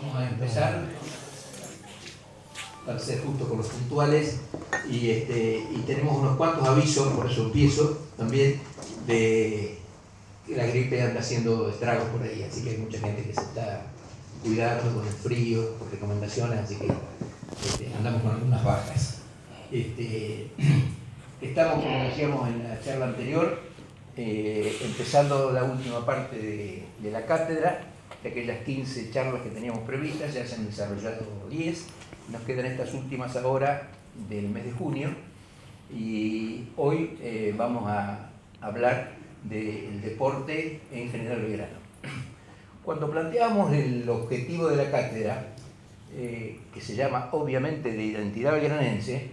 Vamos a empezar para ser justo con los puntuales y tenemos unos cuantos avisos, por eso empiezo también, de que la gripe anda haciendo estragos por ahí, así que hay mucha gente que se está cuidando con el frío, por recomendaciones, así que andamos con algunas bajas. Estamos, como decíamos en la charla anterior, empezando la última parte de la cátedra, de aquellas 15 charlas que teníamos previstas, ya se han desarrollado 10, nos quedan estas últimas ahora del mes de junio, y hoy vamos a hablar del deporte en General Belgrano. Cuando planteamos el objetivo de la cátedra, que se llama obviamente de identidad belgranense,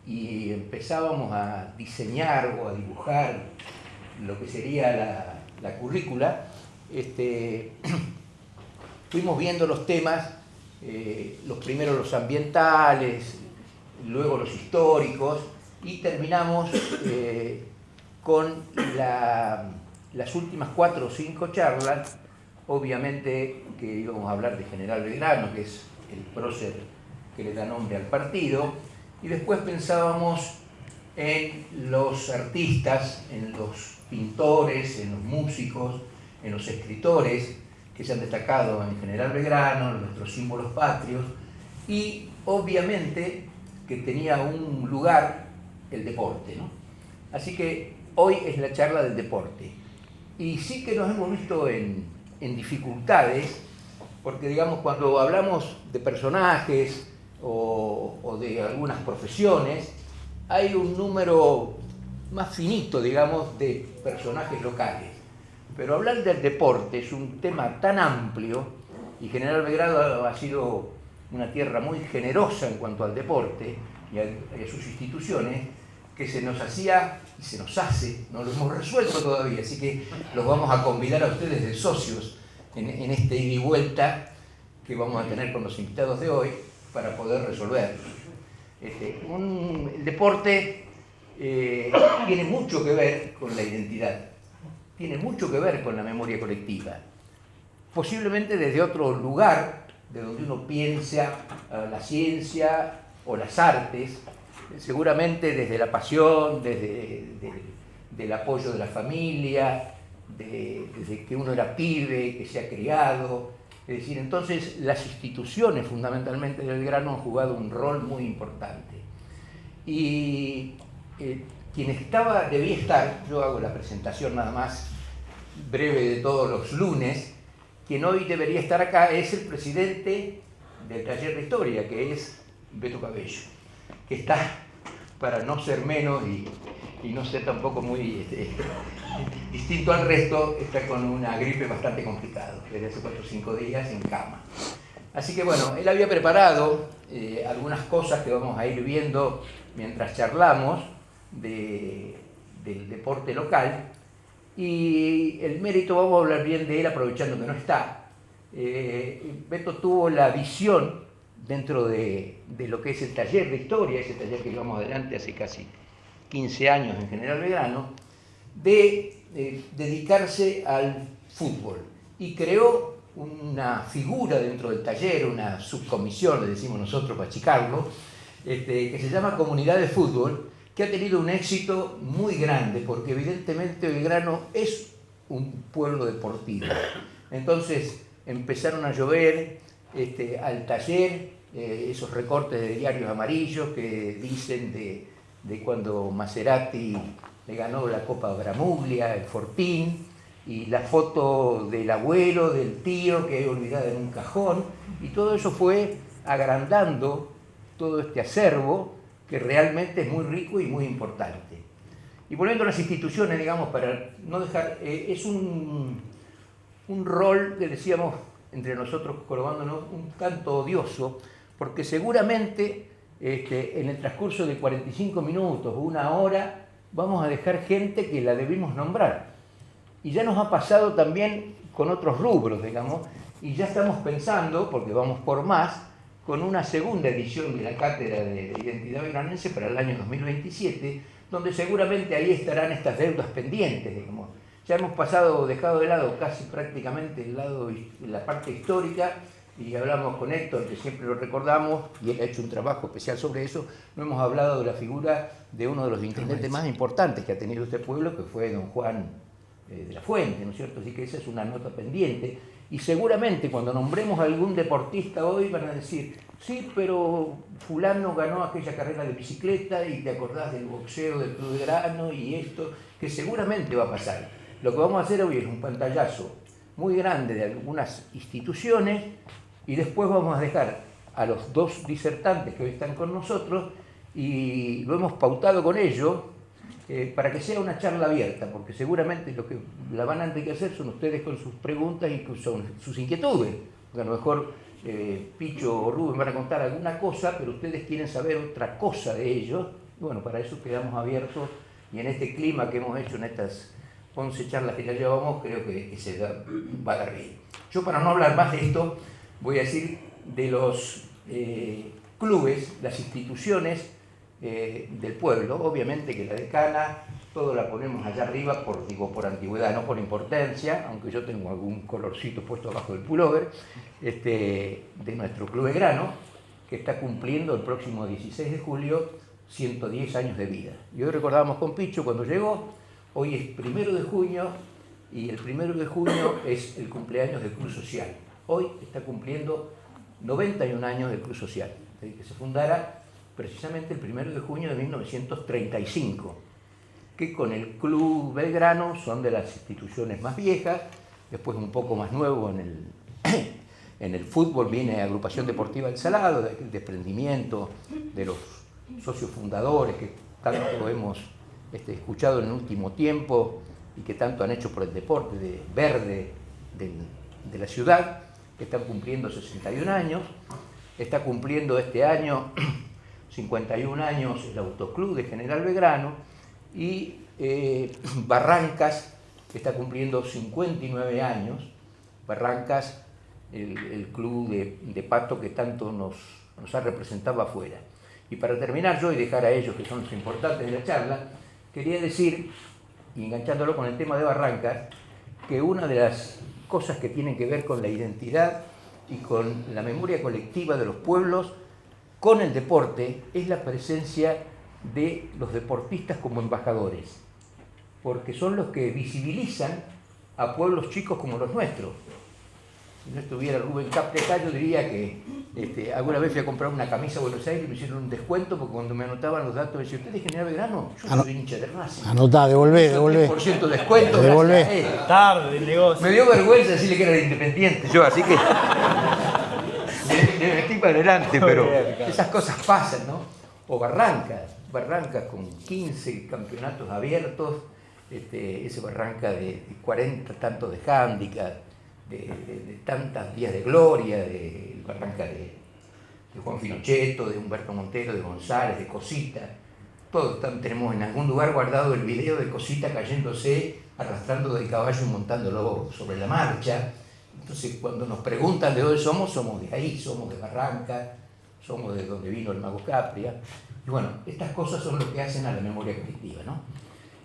y empezábamos a diseñar o a dibujar lo que sería la currícula, fuimos viendo los temas, los primeros los ambientales, luego los históricos, y terminamos con las últimas 4 o 5 charlas, obviamente que íbamos a hablar de General Belgrano, que es el prócer que le da nombre al partido, y después pensábamos en los artistas, en los pintores, en los músicos, en los escritores que se han destacado en General Belgrano, en nuestros símbolos patrios, y obviamente que tenía un lugar el deporte, ¿no? Así que hoy es la charla del deporte. Y sí que nos hemos visto en dificultades, porque digamos cuando hablamos de personajes o de algunas profesiones, hay un número más finito, digamos, de personajes locales. Pero hablar del deporte es un tema tan amplio, y General Belgrano ha sido una tierra muy generosa en cuanto al deporte y a sus instituciones, que se nos hacía y se nos hace, no lo hemos resuelto todavía, así que los vamos a convidar a ustedes de socios en este ida y vuelta que vamos a tener con los invitados de hoy para poder resolverlo. El deporte tiene mucho que ver con la identidad, tiene mucho que ver con la memoria colectiva, posiblemente desde otro lugar de donde uno piensa la ciencia o las artes, seguramente desde la pasión, desde el apoyo de la familia, desde que uno era pibe, que se ha criado. Es decir, entonces las instituciones fundamentalmente del Belgrano han jugado un rol muy importante. Y quien debía estar, yo hago la presentación nada más breve de todos los lunes, quien hoy debería estar acá es el presidente del taller de historia, que es Beto Cabello, que está, para no ser menos y no ser tampoco muy distinto al resto, está con una gripe bastante complicada, desde hace 4 o 5 días en cama. Así que bueno, él había preparado algunas cosas que vamos a ir viendo mientras charlamos del deporte local, y el mérito vamos a hablar bien de él aprovechando que no está. Beto tuvo la visión dentro de lo que es el taller de historia, ese taller que llevamos adelante hace casi 15 años en General Belgrano, de dedicarse al fútbol, y creó una figura dentro del taller, una subcomisión, le decimos nosotros para achicarlo, que se llama Comunidad de Fútbol, que ha tenido un éxito muy grande, porque evidentemente Belgrano es un pueblo deportivo. Entonces empezaron a llover al taller esos recortes de diarios amarillos que dicen de cuando Maserati le ganó la Copa Bramuglia, el Fortín, y la foto del abuelo, del tío que he olvidado en un cajón, y todo eso fue agrandando todo este acervo que realmente es muy rico y muy importante. Y volviendo a las instituciones, digamos, para no dejar, es un rol que decíamos entre nosotros, colocándonos un tanto odioso, porque seguramente en el transcurso de 45 minutos o 1 hora vamos a dejar gente que la debimos nombrar. Y ya nos ha pasado también con otros rubros, digamos, y ya estamos pensando, porque vamos por más, con una segunda edición de la Cátedra de Identidad Belgranense para el año 2027, donde seguramente ahí estarán estas deudas pendientes, digamos. Ya hemos dejado de lado casi prácticamente la parte histórica, y hablamos con Héctor, que siempre lo recordamos, y él ha hecho un trabajo especial sobre eso, no hemos hablado de la figura de uno de los intendentes más importantes que ha tenido este pueblo, que fue don Juan de la Fuente, ¿no es cierto? Así que esa es una nota pendiente, y seguramente cuando nombremos a algún deportista hoy van a decir, sí, pero fulano ganó aquella carrera de bicicleta y te acordás del boxeo del Club de Grano y esto, que seguramente va a pasar. Lo que vamos a hacer hoy es un pantallazo muy grande de algunas instituciones y después vamos a dejar a los dos disertantes que hoy están con nosotros y lo hemos pautado con ellos para que sea una charla abierta, porque seguramente lo que la van a enriquecer son ustedes con sus preguntas y con sus inquietudes, porque a lo mejor Picho o Rubén van a contar alguna cosa, pero ustedes quieren saber otra cosa de ellos, y bueno, para eso quedamos abiertos y en este clima que hemos hecho en estas 11 charlas que ya llevamos, creo que se va a dar bien. Yo, para no hablar más de esto, voy a decir de los clubes, las instituciones del pueblo. Obviamente que la decana, todo la ponemos allá arriba por antigüedad, no por importancia, aunque yo tengo algún colorcito puesto abajo del pullover, de nuestro Club de Grano, que está cumpliendo el próximo 16 de julio 110 años de vida. Y hoy recordábamos con Picho cuando llegó. Hoy es 1 de junio y el 1 de junio es el cumpleaños del Club Social. Hoy está cumpliendo 91 años del Club Social, que se fundara precisamente el 1 de junio de 1935, que con el Club Belgrano son de las instituciones más viejas, después un poco más nuevo en el fútbol viene Agrupación Deportiva El Salado, del desprendimiento de los socios fundadores que tanto hemos escuchado en el último tiempo y que tanto han hecho por el deporte verde de la ciudad, que están cumpliendo 61 años. Está cumpliendo este año 51 años el Autoclub de General Belgrano y Barrancas, que está cumpliendo 59 años. Barrancas, el club de pato que tanto nos ha representado afuera. Y para terminar yo y dejar a ellos, que son los importantes de la charla, quería decir, y enganchándolo con el tema de Barrancas, que una de las cosas que tienen que ver con la identidad y con la memoria colectiva de los pueblos, con el deporte, es la presencia de los deportistas como embajadores, porque son los que visibilizan a pueblos chicos como los nuestros. Si no estuviera Rubén Capri acá, yo diría que alguna vez fui a comprar una camisa a Buenos Aires y me hicieron un descuento porque cuando me anotaban los datos me decían, ¿usted es General Belgrano? Yo soy hincha de Racing. Anotá, devolvé. 10% de descuento. Devolvé. Tarde el negocio. Me dio vergüenza decirle que era de Independiente yo, así que me metí para adelante, pero esas cosas pasan, ¿no? O Barrancas con 15 campeonatos abiertos, ese Barranca de 40 tantos de handicap, de tantas días de gloria, de Barranca de Juan Finochetto, de Humberto Montero, de González, de Cosita. Todos tenemos en algún lugar guardado el video de Cosita cayéndose, arrastrando del caballo y montándolo sobre la marcha. Entonces, cuando nos preguntan de dónde somos de ahí, somos de Barranca, somos de donde vino el Mago Capria. Y bueno, estas cosas son lo que hacen a la memoria colectiva, ¿no?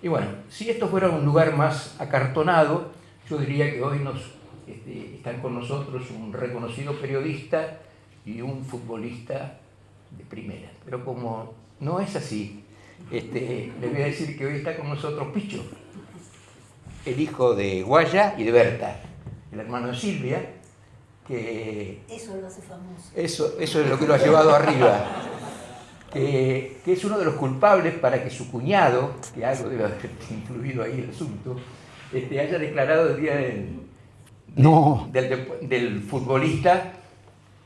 Y bueno, si esto fuera un lugar más acartonado, yo diría que hoy están con nosotros un reconocido periodista y un futbolista de primera. Pero como no es así, les voy a decir que hoy está con nosotros Picho, el hijo de Guaya y de Berta, el hermano de Silvia, que eso lo hace famoso. Eso es lo que lo ha llevado arriba. Que es uno de los culpables para que su cuñado, que algo debe haber influido ahí el asunto, haya declarado el día del futbolista,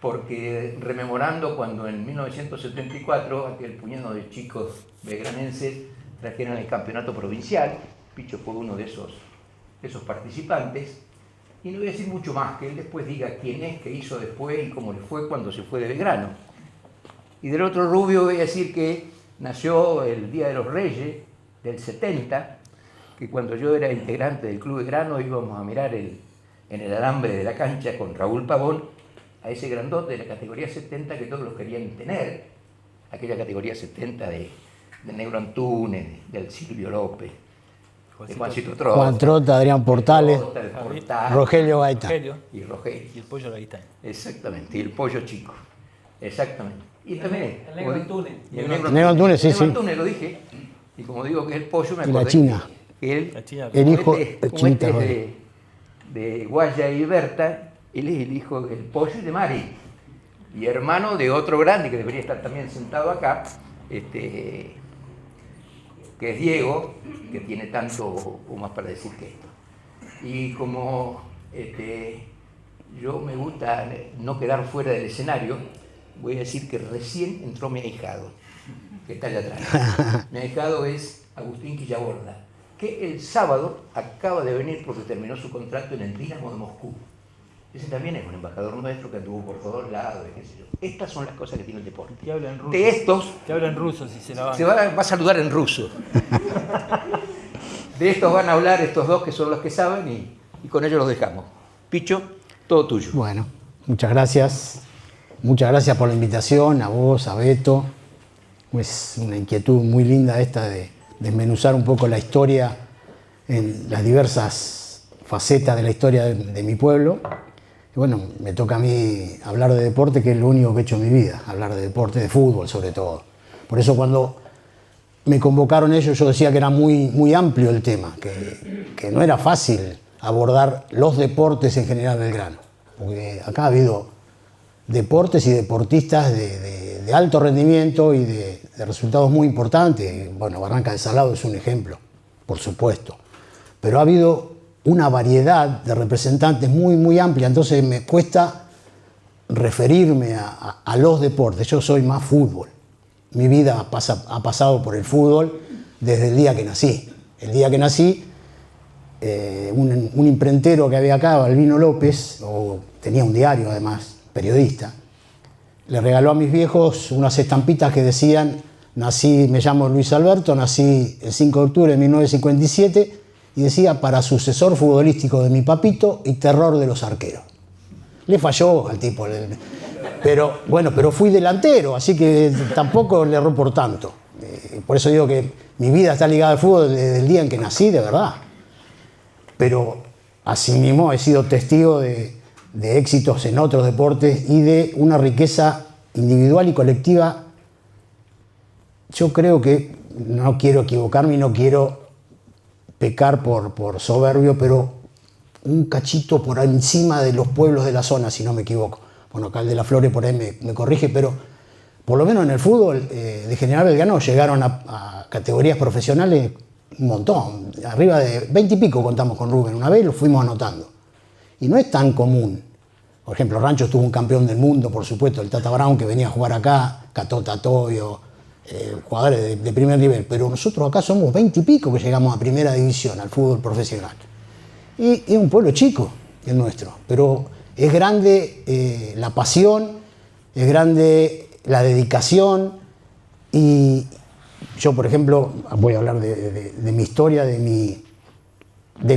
porque rememorando cuando en 1974 aquel puñado de chicos belgranenses trajeron el campeonato provincial, Picho fue uno de esos participantes, y no voy a decir mucho más, que él después diga quién es, qué hizo después y cómo le fue cuando se fue de Belgrano. Y del otro rubio voy a decir que nació el Día de los Reyes del 70, que cuando yo era integrante del Club de Grano íbamos a mirar en el alambre de la cancha con Raúl Pavón a ese grandote de la categoría 70 que todos los querían tener, aquella categoría 70 de Negro Antunes, del Silvio López, Juancito Trota. Juan Trota, Adrián Portales, Rogelio Gaitán. Y Rogelio. Y el Pollo Gaitán. Exactamente, y el Pollo Chico. Exactamente. Y también El Negro Antunes. Y el Negro Antunes, sí, sí. Antunes lo dije. Y como digo que es el Pollo, me Y la acordé China. que él, La China. El hijo como de Chinita. es de Guaya y Berta, él es el hijo del Pollo y de Mari. Y hermano de otro grande que debería estar también sentado acá, que es Diego, que tiene tanto o más para decir que esto. Y como yo me gusta no quedar fuera del escenario, voy a decir que recién entró mi ahijado, que está allá atrás. Mi ahijado es Agustín Quillaborda, que el sábado acaba de venir porque terminó su contrato en el Dinamo de Moscú. Ese también es un embajador nuestro que anduvo por todos lados, qué sé yo. Estas son las cosas que tiene el deporte. Te habla en ruso. De estos, Te habla en ruso si se la van. se va a saludar en ruso. De estos van a hablar estos dos que son los que saben y con ellos los dejamos. Picho, todo tuyo. Bueno, muchas gracias. Muchas gracias por la invitación, a vos, a Beto. Es una inquietud muy linda esta de desmenuzar un poco la historia en las diversas facetas de la historia de mi pueblo. Y bueno, me toca a mí hablar de deporte, que es lo único que he hecho en mi vida, hablar de deporte, de fútbol sobre todo. Por eso cuando me convocaron ellos, yo decía que era muy amplio el tema, que no era fácil abordar los deportes en general del Belgrano, porque acá ha habido deportes y deportistas de alto rendimiento y de resultados muy importantes. Bueno, Barranca del Salado es un ejemplo, por supuesto, pero ha habido una variedad de representantes muy amplia, entonces me cuesta referirme a los deportes. Yo soy más fútbol. Mi vida ha pasado por el fútbol desde el día que nací. El día que nací, un imprentero que había acá, Balbino López, tenía un diario además, periodista, le regaló a mis viejos unas estampitas que decían: me llamo Luis Alberto, nací el 5 de octubre de 1957, y decía: para sucesor futbolístico de mi papito y terror de los arqueros. Le falló al tipo, pero bueno, pero fui delantero, así que tampoco le erró por tanto. Por eso digo que mi vida está ligada al fútbol desde el día en que nací, de verdad. Pero asimismo he sido testigo de éxitos en otros deportes y de una riqueza individual y colectiva. Yo creo que, no quiero equivocarme y no quiero pecar por soberbio, pero un cachito por encima de los pueblos de la zona, si no me equivoco. Bueno, acá el de la Flores por ahí me corrige, pero por lo menos en el fútbol de General Belgrano llegaron a categorías profesionales un montón. Arriba de 20 y pico contamos con Rubén, una vez lo fuimos anotando. Y no es tan común. Por ejemplo, Rancho tuvo un campeón del mundo, por supuesto, el Tata Brown, que venía a jugar acá, Catota Toyo, jugadores de primer nivel. Pero nosotros acá somos 20 y pico que llegamos a primera división, al fútbol profesional. Y es un pueblo chico, el nuestro, pero es grande la pasión, es grande la dedicación. Y yo, por ejemplo, voy a hablar de mi historia, de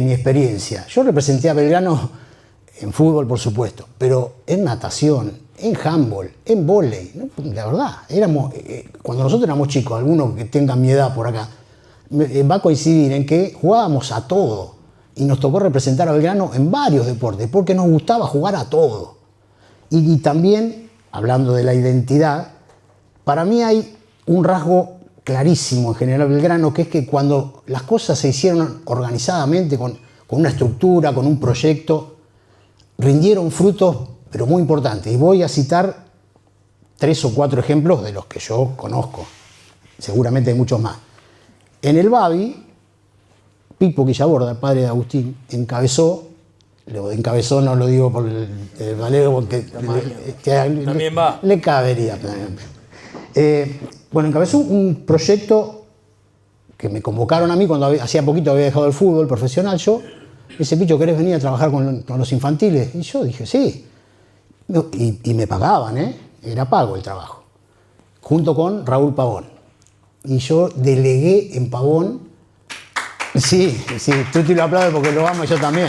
mi experiencia. Yo representé a Belgrano en fútbol, por supuesto, pero en natación, en handball, en vóley, ¿no? La verdad, cuando nosotros éramos chicos, algunos que tengan mi edad por acá, va a coincidir en que jugábamos a todo. Y nos tocó representar a Belgrano en varios deportes, porque nos gustaba jugar a todo. Y también, hablando de la identidad, para mí hay un rasgo clarísimo en General Belgrano, que es que cuando las cosas se hicieron organizadamente, con una estructura, con un proyecto, rindieron frutos, pero muy importantes. Y voy a citar 3 o 4 ejemplos de los que yo conozco. Seguramente hay muchos más. En el Babi, Pipo Quillaborda, el padre de Agustín, encabezó, no lo digo por el Valero, porque le cabería. Bueno, encabezó un proyecto que me convocaron a mí cuando hacía poquito había dejado el fútbol profesional. Yo, ese Picho, ¿querés venir a trabajar con los infantiles? Y yo dije, sí. Y me pagaban, era pago el trabajo, junto con Raúl Pavón. Y yo delegué en Pavón. Sí, Tuti lo aplaude porque lo amo, yo también.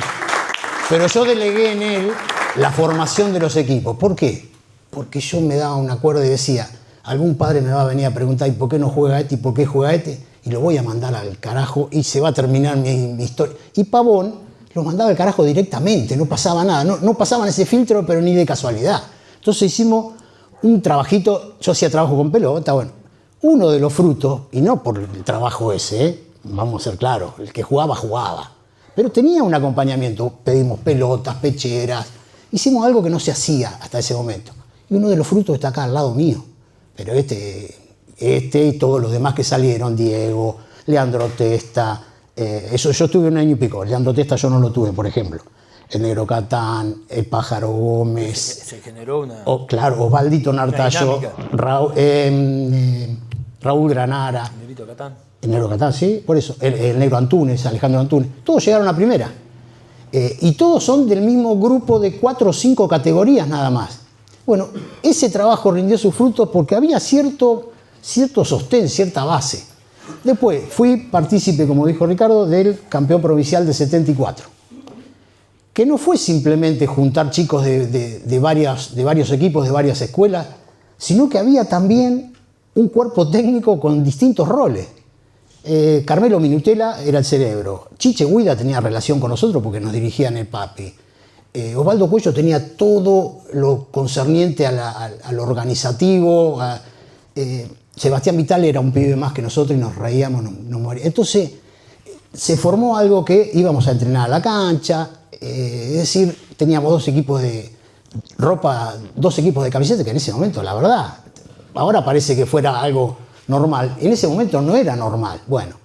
Pero yo delegué en él la formación de los equipos. ¿Por qué? Porque yo me daba un acuerdo y decía, algún padre me va a venir a preguntar, ¿y por qué no juega este? ¿Y por qué juega este? y lo voy a mandar al carajo y se va a terminar mi historia. Y Pavón lo mandaba al carajo directamente, no pasaba nada, no pasaban ese filtro, pero ni de casualidad. Entonces hicimos un trabajito, yo hacía trabajo con pelota, bueno, uno de los frutos, y no por el trabajo ese, vamos a ser claros, el que jugaba, jugaba, pero tenía un acompañamiento, pedimos pelotas, pecheras, hicimos algo que no se hacía hasta ese momento. Y uno de los frutos está acá al lado mío, pero este y todos los demás que salieron, Diego, Leandro Testa, eso yo tuve 1 año y pico, Leandro Testa yo no lo tuve, por ejemplo. El Negro Catán, el Pájaro Gómez. Se generó una. Claro, Osvaldito Nartallo, Raúl Granara. Negrito Catán. El Negro Catán, sí, por eso. El Negro Antunes, Alejandro Antunes. Todos llegaron a primera. Y todos son del mismo grupo de 4 o 5 categorías nada más. Bueno, ese trabajo rindió sus frutos porque había cierto sostén, cierta base. Después fui partícipe, como dijo Ricardo, del campeón provincial de 74. Que no fue simplemente juntar chicos de varios equipos, de varias escuelas, sino que había también un cuerpo técnico con distintos roles. Carmelo Minutela era el cerebro, Chiche Guida tenía relación con nosotros porque nos dirigían el papi, Osvaldo Cuello tenía todo lo concerniente a lo organizativo, Sebastián Vital era un pibe más que nosotros y nos reíamos, nos moríamos. Entonces se formó algo que íbamos a entrenar a la cancha, es decir, teníamos 2 equipos de ropa, 2 equipos de camisetas, que en ese momento, la verdad, ahora parece que fuera algo normal, en ese momento no era normal. Bueno,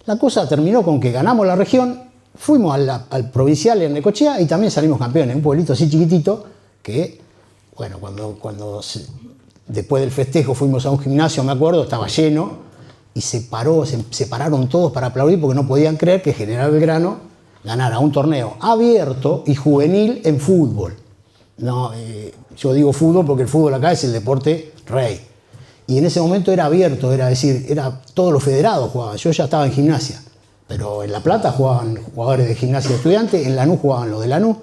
la cosa terminó con que ganamos la región, fuimos al provincial en Necochea y también salimos campeones, un pueblito así chiquitito que, bueno, después del festejo fuimos a un gimnasio, me acuerdo, estaba lleno y se pararon todos para aplaudir porque no podían creer que General Belgrano ganara un torneo abierto y juvenil en fútbol. No, yo digo fútbol porque el fútbol acá es el deporte rey. Y en ese momento era abierto, era todos los federados jugaban. Yo ya estaba en gimnasia, pero en La Plata jugaban jugadores de Gimnasia Estudiantes, en Lanús jugaban los de Lanús.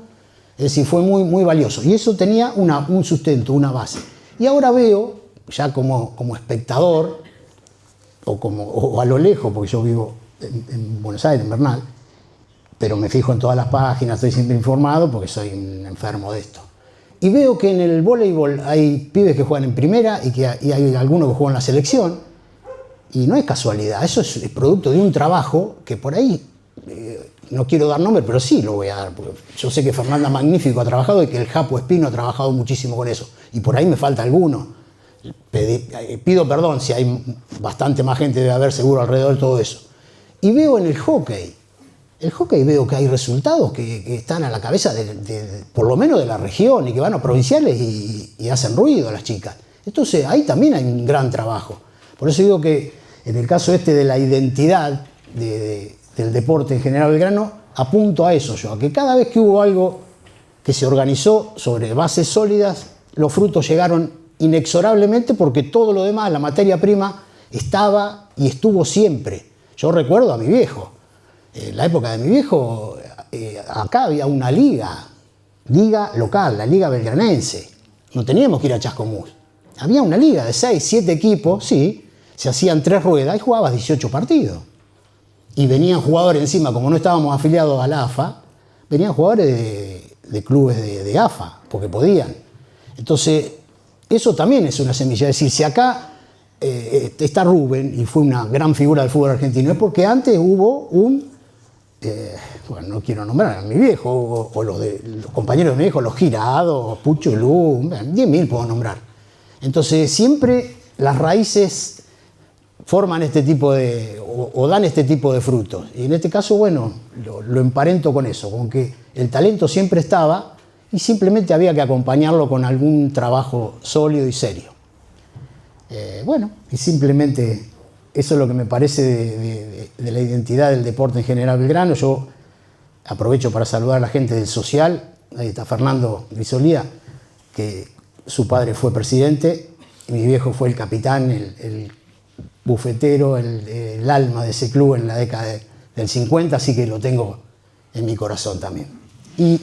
Es decir, fue muy, muy valioso. Y eso tenía un sustento, una base. Y ahora veo, ya como espectador, o a lo lejos, porque yo vivo en Buenos Aires, en Bernal, pero me fijo en todas las páginas, estoy siempre informado porque soy un enfermo de esto. Y veo que en el voleibol hay pibes que juegan en primera y hay algunos que juegan en la selección. Y no es casualidad, eso es producto de un trabajo que por ahí, no quiero dar nombre, pero sí lo voy a dar. Porque yo sé que Fernanda Magnífico ha trabajado y que el Japo Espino ha trabajado muchísimo con eso. Y por ahí me falta alguno. Pido perdón si hay bastante más gente, debe haber seguro alrededor de todo eso. Y veo en el hockey veo que hay resultados que están a la cabeza por lo menos de la región y que van a provinciales y hacen ruido a las chicas. Entonces ahí también hay un gran trabajo. Por eso digo que en el caso de la identidad del deporte en General Belgrano, apunto a eso yo, a que cada vez que hubo algo que se organizó sobre bases sólidas, los frutos llegaron inexorablemente porque todo lo demás, la materia prima, estaba y estuvo siempre. Yo recuerdo a mi viejo. En la época de mi viejo, acá había una liga local, la Liga Belgranense. No teníamos que ir a Chascomús. Había una liga de 6, 7 equipos, sí, se hacían 3 ruedas y jugabas 18 partidos. Y venían jugadores encima, como no estábamos afiliados a la AFA, venían jugadores de clubes de AFA, porque podían. Entonces, eso también es una semilla. Es decir, si acá está Rubén, y fue una gran figura del fútbol argentino, es porque antes hubo bueno, no quiero nombrar a mi viejo, o los compañeros de mi viejo, los Girados, Pucho Lu, 10.000 puedo nombrar. Entonces, siempre las raíces forman este tipo o dan este tipo de frutos. Y en este caso, bueno, lo emparento con eso, con que el talento siempre estaba y simplemente había que acompañarlo con algún trabajo sólido y serio. Bueno, y simplemente eso es lo que me parece de la identidad del deporte en General Belgrano. Yo aprovecho para saludar a la gente del social. Ahí está Fernando Grisolía, que su padre fue presidente, y mi viejo fue el capitán, el bufetero, el alma de ese club en la década del 50, así que lo tengo en mi corazón también. Y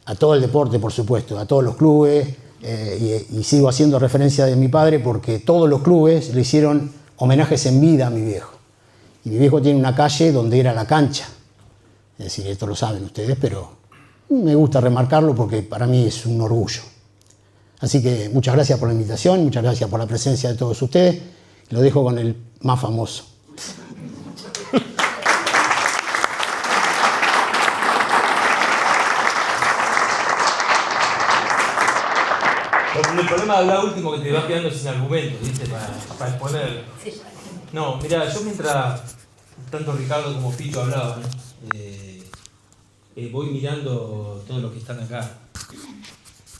a todo el deporte, por supuesto, a todos los clubes, y sigo haciendo referencia de mi padre porque todos los clubes le hicieron homenajes en vida a mi viejo. Y mi viejo tiene una calle donde era la cancha. Es decir, esto lo saben ustedes, pero me gusta remarcarlo porque para mí es un orgullo. Así que muchas gracias por la invitación, muchas gracias por la presencia de todos ustedes. Lo dejo con el más famoso. El problema de hablar último que te vas quedando sin argumentos, ¿viste? Para exponer. No, mira, yo mientras tanto Ricardo como Picho hablaban, voy mirando todos los que están acá.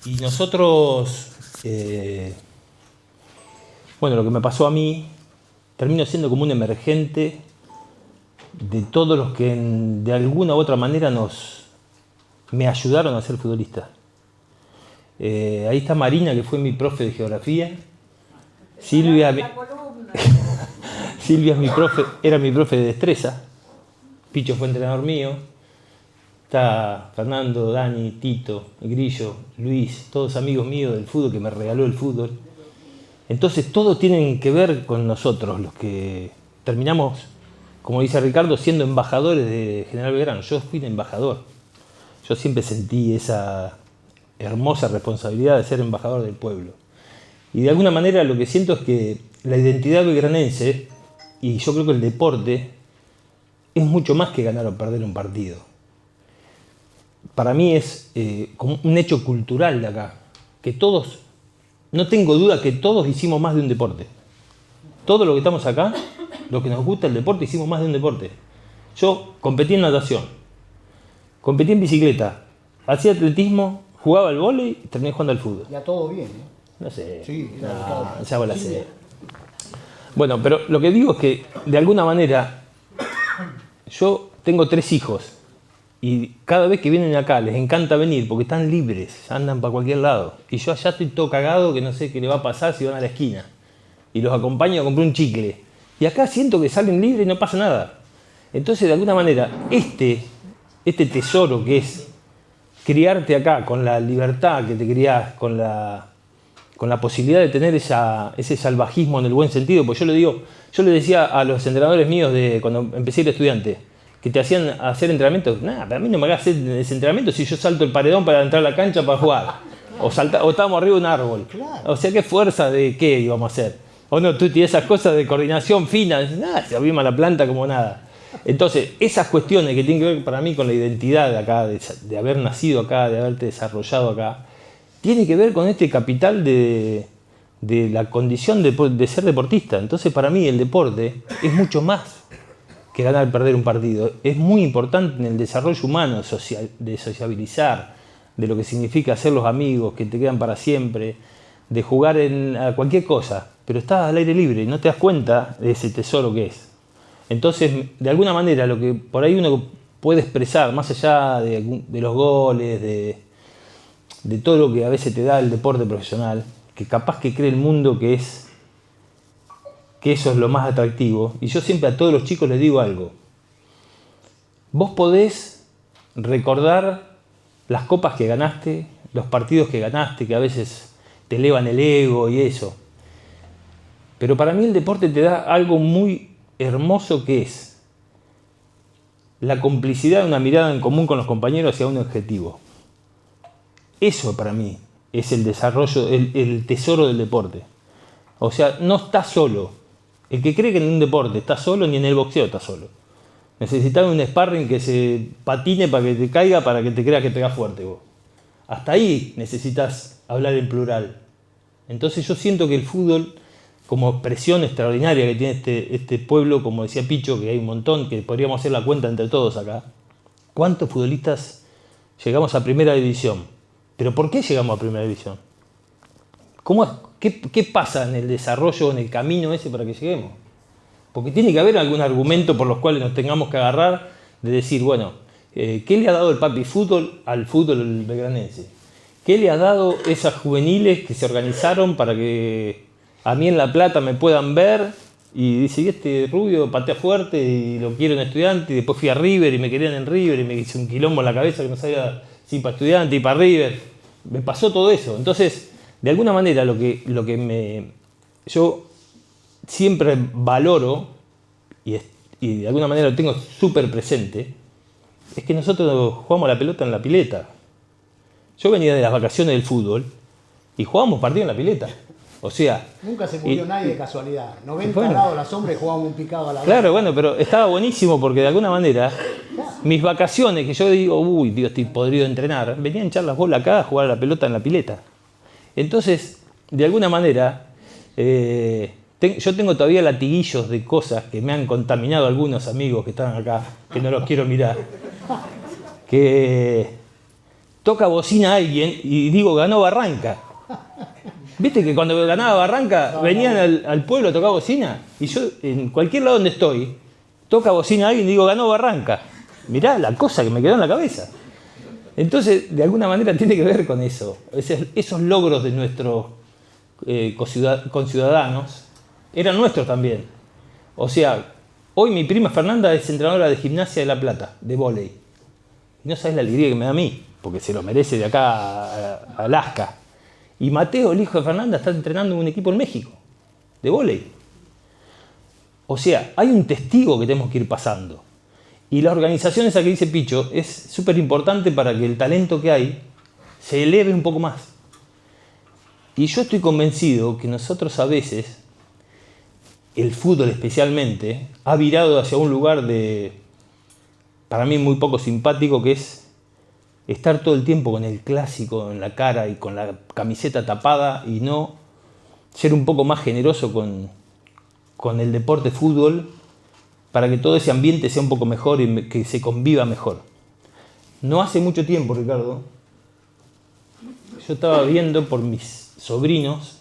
Y nosotros, bueno, lo que me pasó a mí, termino siendo como un emergente de todos los que de alguna u otra manera me ayudaron a ser futbolista. Ahí está Marina, que fue mi profe de geografía. Silvia, Silvia es era mi profe de destreza. Picho fue entrenador mío. Está Fernando, Dani, Tito, Grillo, Luis, todos amigos míos del fútbol que me regaló el fútbol. Entonces todos tienen que ver con nosotros, los que terminamos, como dice Ricardo, siendo embajadores de General Belgrano. Yo fui un embajador. Yo siempre sentí esa hermosa responsabilidad de ser embajador del pueblo. Y de alguna manera lo que siento es que la identidad belgranense, y yo creo que el deporte, es mucho más que ganar o perder un partido. Para mí es como un hecho cultural de acá, que todos, no tengo duda que todos hicimos más de un deporte. Todos los que estamos acá, los que nos gusta el deporte, hicimos más de un deporte. Yo competí en natación, competí en bicicleta, hacía atletismo, jugaba al vóley y terminé jugando al fútbol. Ya todo bien, ¿eh? No sé, Sí, no, ya la sé. Bueno, pero lo que digo es que de alguna manera yo tengo 3 hijos. Y cada vez que vienen acá les encanta venir porque están libres, andan para cualquier lado. Y yo allá estoy todo cagado que no sé qué le va a pasar si van a la esquina. Y los acompaño a comprar un chicle. Y acá siento que salen libres y no pasa nada. Entonces, de alguna manera, este tesoro que es criarte acá con la libertad que te criás, con la posibilidad de tener ese salvajismo en el buen sentido, pues yo le decía a los entrenadores míos de cuando empecé a ir estudiante, que te hacían hacer entrenamientos. Nada, para mí no me hagas hacer ese entrenamiento si yo salto el paredón para entrar a la cancha para jugar. O estábamos arriba de un árbol. Claro. O sea, ¿qué fuerza de qué íbamos a hacer? O no, tú tienes esas cosas de coordinación fina. Nada, se abrimos la planta como nada. Entonces, esas cuestiones que tienen que ver para mí con la identidad de acá, de haber nacido acá, de haberte desarrollado acá, tiene que ver con este capital de la condición de ser deportista. Entonces, para mí el deporte es mucho más que ganar o perder un partido. Es muy importante en el desarrollo humano, de sociabilizar, de lo que significa hacer los amigos que te quedan para siempre, de jugar a cualquier cosa, pero estás al aire libre y no te das cuenta de ese tesoro que es. Entonces, de alguna manera, lo que por ahí uno puede expresar, más allá de los goles, de todo lo que a veces te da el deporte profesional, que capaz que cree el mundo que eso es lo más atractivo. Y yo siempre a todos los chicos les digo algo. Vos podés recordar las copas que ganaste, los partidos que ganaste, que a veces te elevan el ego y eso. Pero para mí el deporte te da algo muy hermoso que es la complicidad de una mirada en común con los compañeros hacia un objetivo. Eso para mí es el desarrollo, el tesoro del deporte. O sea, no estás solo. El que cree que en un deporte está solo, ni en el boxeo está solo. Necesitas un sparring que se patine para que te caiga, para que te creas que pegas fuerte vos. Hasta ahí necesitas hablar en plural. Entonces yo siento que el fútbol, como expresión extraordinaria que tiene este pueblo, como decía Picho, que hay un montón, que podríamos hacer la cuenta entre todos acá. ¿Cuántos futbolistas llegamos a primera división? ¿Pero por qué llegamos a primera división? ¿Qué pasa en el desarrollo, en el camino ese para que lleguemos? Porque tiene que haber algún argumento por los cuales nos tengamos que agarrar de decir, bueno, ¿qué le ha dado el papi fútbol al fútbol belgranense? ¿Qué le ha dado esas juveniles que se organizaron para que a mí en La Plata me puedan ver? Y dice, y este rubio patea fuerte y lo quiero en Estudiante, y después fui a River y me querían en River y me hice un quilombo en la cabeza que no sabía si para Estudiante y para River. Me pasó todo eso. Entonces, de alguna manera yo siempre valoro, y y de alguna manera lo tengo súper presente, es que nosotros jugamos la pelota en la pileta. Yo venía de las vacaciones del fútbol y jugábamos partido en la pileta. O sea... Nunca se murió nadie de casualidad. 90 bueno, grados a la sombra y jugábamos un picado a la vez. Claro, bueno, pero estaba buenísimo porque de alguna manera mis vacaciones, que yo digo, uy, Dios, estoy podrido de entrenar, venían a echar las bolas acá a jugar a la pelota en la pileta. Entonces, de alguna manera, yo tengo todavía latiguillos de cosas que me han contaminado algunos amigos que están acá, que no los quiero mirar, que toca bocina a alguien y digo, ganó Barranca. ¿Viste que cuando ganaba Barranca venían al pueblo a tocar bocina? Y yo, en cualquier lado donde estoy, toca bocina a alguien y digo, ganó Barranca. Mirá la cosa que me quedó en la cabeza. Entonces, de alguna manera tiene que ver con eso. Esos logros de nuestros conciudadanos eran nuestros también. O sea, hoy mi prima Fernanda es entrenadora de Gimnasia de La Plata, de vóley. Y no sabes la alegría que me da a mí, porque se lo merece de acá a Alaska. Y Mateo, el hijo de Fernanda, está entrenando en un equipo en México, de vóley. O sea, hay un testigo que tenemos que ir pasando. Y la organización esa que dice Picho es súper importante para que el talento que hay se eleve un poco más. Y yo estoy convencido que nosotros a veces, el fútbol especialmente, ha virado hacia un lugar para mí muy poco simpático, que es estar todo el tiempo con el clásico en la cara y con la camiseta tapada y no ser un poco más generoso con el deporte fútbol para que todo ese ambiente sea un poco mejor y que se conviva mejor. No hace mucho tiempo, Ricardo, yo estaba viendo por mis sobrinos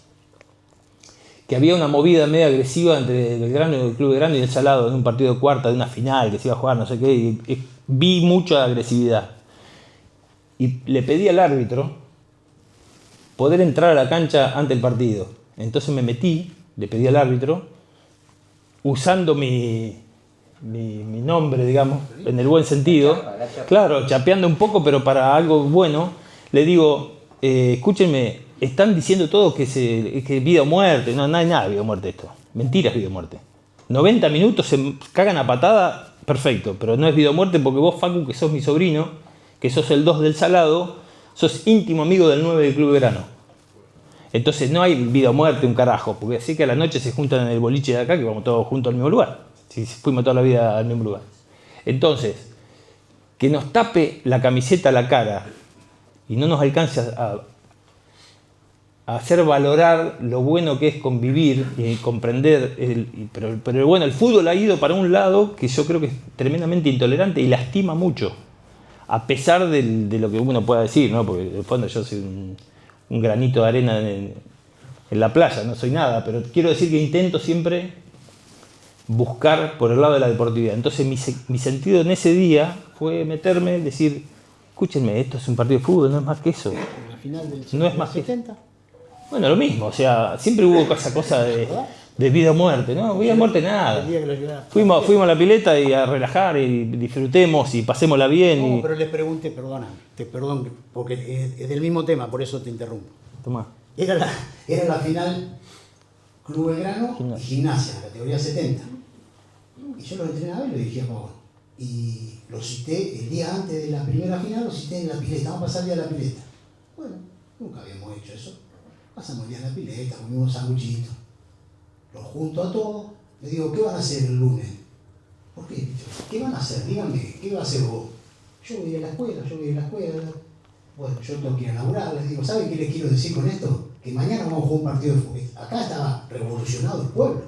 que había una movida media agresiva entre Belgrano y el Club Belgrano y el Salado en un partido de cuarta de una final que se iba a jugar, no sé qué, y vi mucha agresividad. Y le pedí al árbitro poder entrar a la cancha ante el partido. Entonces me metí, le pedí al árbitro, usando mi nombre, digamos, en el buen sentido, claro, chapeando un poco, pero para algo bueno, le digo, escúchenme, están diciendo todos que vida o muerte, no hay nada de vida o muerte esto, mentiras vida o muerte. 90 minutos se cagan a patada, perfecto, pero no es vida o muerte porque vos, Facu, que sos mi sobrino, que sos el 2 del Salado, sos íntimo amigo del 9 del Club Verano. Entonces no hay vida o muerte, un carajo, porque así que a la noche se juntan en el boliche de acá, que vamos todos juntos al mismo lugar. Si fuimos toda la vida al mismo lugar. Entonces, que nos tape la camiseta a la cara y no nos alcance a hacer valorar lo bueno que es convivir y comprender, pero bueno, el fútbol ha ido para un lado que yo creo que es tremendamente intolerante y lastima mucho. A pesar de lo que uno pueda decir, ¿no? Porque en el fondo yo soy un granito de arena en la playa, no soy nada, pero quiero decir que intento siempre buscar por el lado de la deportividad. Entonces mi sentido en ese día fue meterme, decir, escúchenme, esto es un partido de fútbol, no es más que eso. En la final del no es más 70. Bueno, lo mismo, o sea, siempre hubo esa cosa de vida o muerte, ¿no? Vida o muerte nada. Fuimos a la pileta y a relajar y disfrutemos y pasémosla bien. No, pero les pregunté, perdón, porque es del mismo tema, por eso te interrumpo. Tomá. Era la final Club Belgrano y Gimnasia, categoría 70. Y yo lo entrenaba y lo dirigía a favor. Y lo cité el día antes de la primera final, lo cité en la pileta, vamos a pasar el día a la pileta. Bueno, nunca habíamos hecho eso. Pasamos el día en la pileta, comimos un sanguchito. Los junto a todos, les digo, ¿qué van a hacer el lunes? ¿Por qué? ¿Qué van a hacer? Díganme, ¿qué va a hacer vos? Yo voy a la escuela. Bueno, yo tengo que ir a laburar. Les digo, ¿saben qué les quiero decir con esto? Que mañana vamos a jugar un partido de fútbol. Acá estaba revolucionado el pueblo.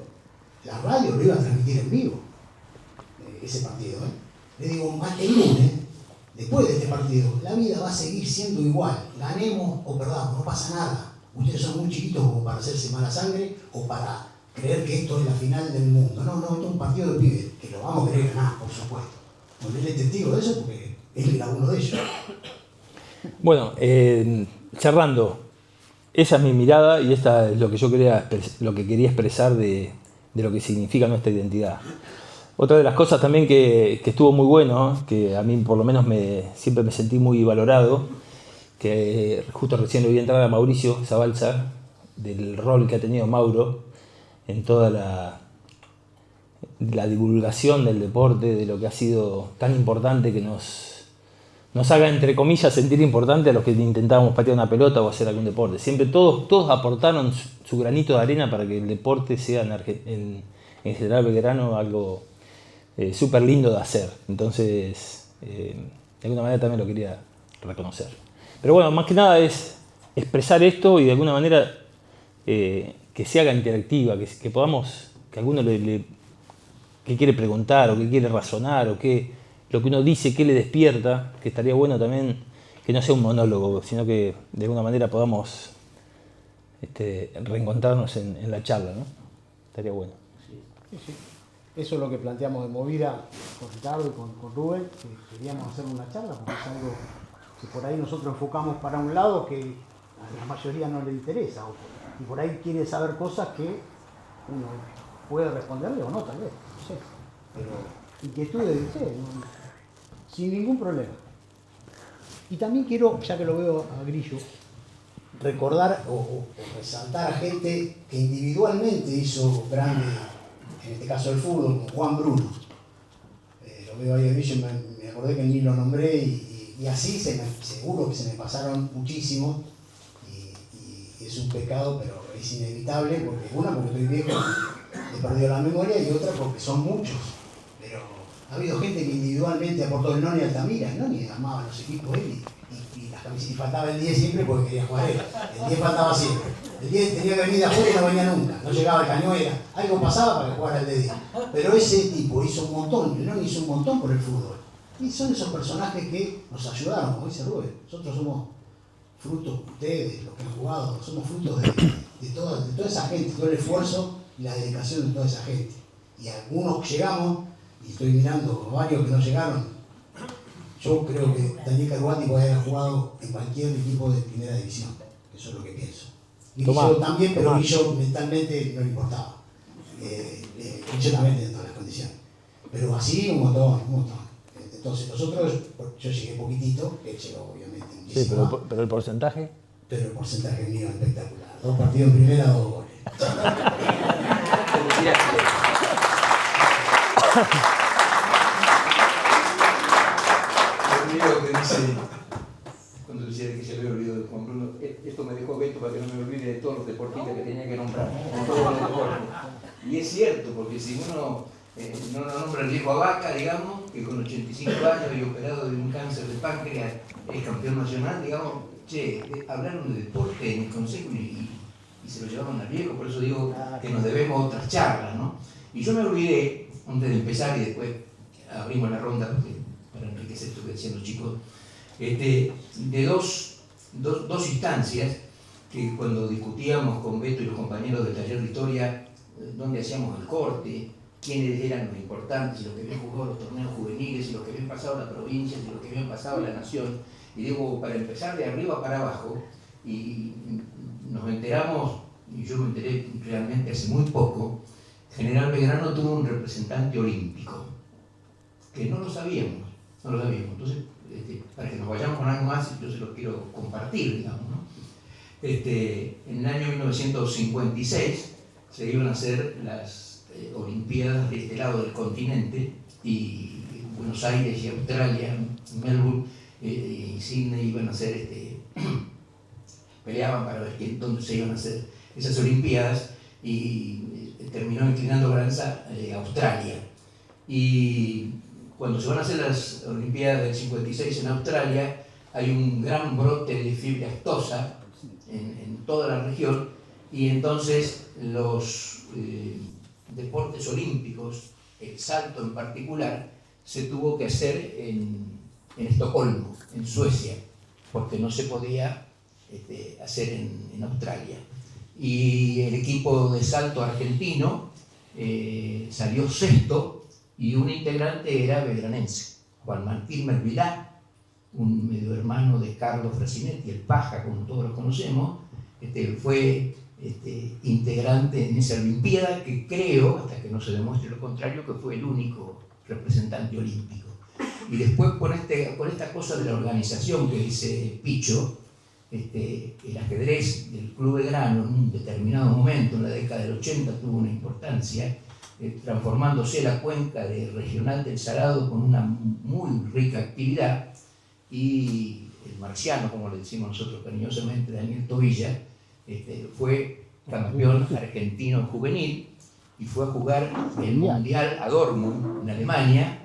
La radio lo iba a transmitir en vivo, ese partido. Les digo, el lunes, después de este partido, la vida va a seguir siendo igual. Ganemos o perdamos, no pasa nada. Ustedes son muy chiquitos como para hacerse mala sangre o para creer que esto es la final del mundo. No, esto es un partido de pibes, que lo vamos a querer ganar, por supuesto. Bueno, él es testigo de eso porque él era uno de ellos. Bueno, cerrando, esa es mi mirada y esta es lo que yo quería expresar de lo que significa nuestra identidad. Otra de las cosas también que estuvo muy bueno, que a mí por lo menos siempre me sentí muy valorado, que justo recién le voy a entrar a Mauricio Zabalza, del rol que ha tenido Mauro en toda la divulgación del deporte, de lo que ha sido tan importante que nos haga, entre comillas, sentir importante a los que intentábamos patear una pelota o hacer algún deporte. Siempre todos aportaron su granito de arena para que el deporte sea en General Belgrano algo súper lindo de hacer. Entonces, de alguna manera también lo quería reconocer. Pero bueno, más que nada es expresar esto y de alguna manera que se haga interactiva, que podamos, que alguno que quiere preguntar o que quiere razonar o que lo que uno dice, que le despierta, que estaría bueno también que no sea un monólogo, sino que de alguna manera podamos reencontrarnos en la charla, ¿no? Estaría bueno. Sí, sí. Eso es lo que planteamos de Movida con Ricardo y con Rubén, que queríamos hacer una charla, porque es algo que por ahí nosotros enfocamos para un lado que a la mayoría no le interesa, y por ahí quiere saber cosas que uno puede responderle o no, tal vez, no sé. Pero inquietudes, sin ningún problema. Y también quiero, ya que lo veo a Grillo, recordar o resaltar a gente que individualmente hizo grande, en este caso el fútbol, como Juan Bruno. Lo veo ahí a Grillo, me acordé que ni lo nombré y así seguro que se me pasaron muchísimos y es un pecado, pero es inevitable, porque una, porque estoy viejo, he perdido la memoria, y otra porque son muchos. Pero ha habido gente que individualmente aportó. El Noni Altamira. El Noni armaba los equipos él y las camisetas, y faltaba el 10 siempre porque quería jugar él. El 10 faltaba siempre. El 10 tenía que venir de afuera y no venía nunca. No llegaba el Cañuela. Algo pasaba para que jugara el de 10. Pero ese tipo hizo un montón. El Noni hizo un montón por el fútbol. Y son esos personajes que nos ayudaron, como dice Rubén. Nosotros somos frutos, ustedes, los que han jugado, somos frutos de toda esa gente, todo el esfuerzo y la dedicación de toda esa gente. Y algunos llegamos, y estoy mirando varios que no llegaron. Yo creo que Daniel Carguati puede haber jugado en cualquier equipo de primera división. Eso es lo que pienso. Guillo también, pero Guillo mentalmente no le importaba. Guillo también tenía todas las condiciones. Pero así un montón. Entonces nosotros, yo llegué poquitito, él llegó obviamente muchísimo. Sí, pero el porcentaje. Pero el porcentaje mío es espectacular. 2 partidos en primera, 2 goles. Cuando decía que se había olvidado de Juan Bruno, esto me dejó Beto para que no me olvide de todos los deportistas que tenía que nombrar, de todos los deportes. Y es cierto, porque si uno no lo nombra el viejo Abaca, digamos, que con 85 años y operado de un cáncer de páncreas es campeón nacional, digamos, hablaron de deporte en el consejo y se lo llevaron al viejo. Por eso digo que nos debemos otras charlas, ¿no? Y yo me olvidé, antes de empezar y después abrimos la ronda para enriquecer esto que decían los chicos, de dos instancias que cuando discutíamos con Beto y los compañeros del taller de historia, donde hacíamos el corte, quiénes eran los importantes, y los que habían jugado los torneos juveniles, y los que habían pasado la provincia, y los que habían pasado la nación. Y digo, para empezar de arriba para abajo, y nos enteramos, y yo me enteré realmente hace muy poco, General Belgrano tuvo un representante olímpico, que no lo sabíamos. Entonces, para que nos vayamos con algo más, yo se lo quiero compartir, digamos, ¿no? En el año 1956 se iban a hacer las Olimpiadas de este lado del continente, y Buenos Aires y Australia, Melbourne y Sydney iban a hacer, peleaban para ver dónde se iban a hacer esas Olimpiadas, y terminó inclinando balanza Australia. Y cuando se van a hacer las Olimpiadas del 56 en Australia, hay un gran brote de fiebre aftosa en toda la región, y entonces los deportes olímpicos, el salto en particular, se tuvo que hacer en Estocolmo, en Suecia, porque no se podía hacer en Australia. Y el equipo de salto argentino salió sexto, y un integrante era belgranense, Juan Martín Mervilá, un medio hermano de Carlos Frasinetti, el Paja, como todos lo conocemos. Fue integrante en esa Olimpiada, que creo, hasta que no se demuestre lo contrario, que fue el único representante olímpico. Y después con esta cosa de la organización que dice Picho, el ajedrez del Club Belgrano en un determinado momento, en la década del 80, tuvo una importancia, transformándose la cuenca de Regional del Salado con una muy rica actividad, y el marciano, como le decimos nosotros cariñosamente, Daniel Tobilla, fue campeón argentino juvenil y fue a jugar el Mundial a Dortmund, en Alemania,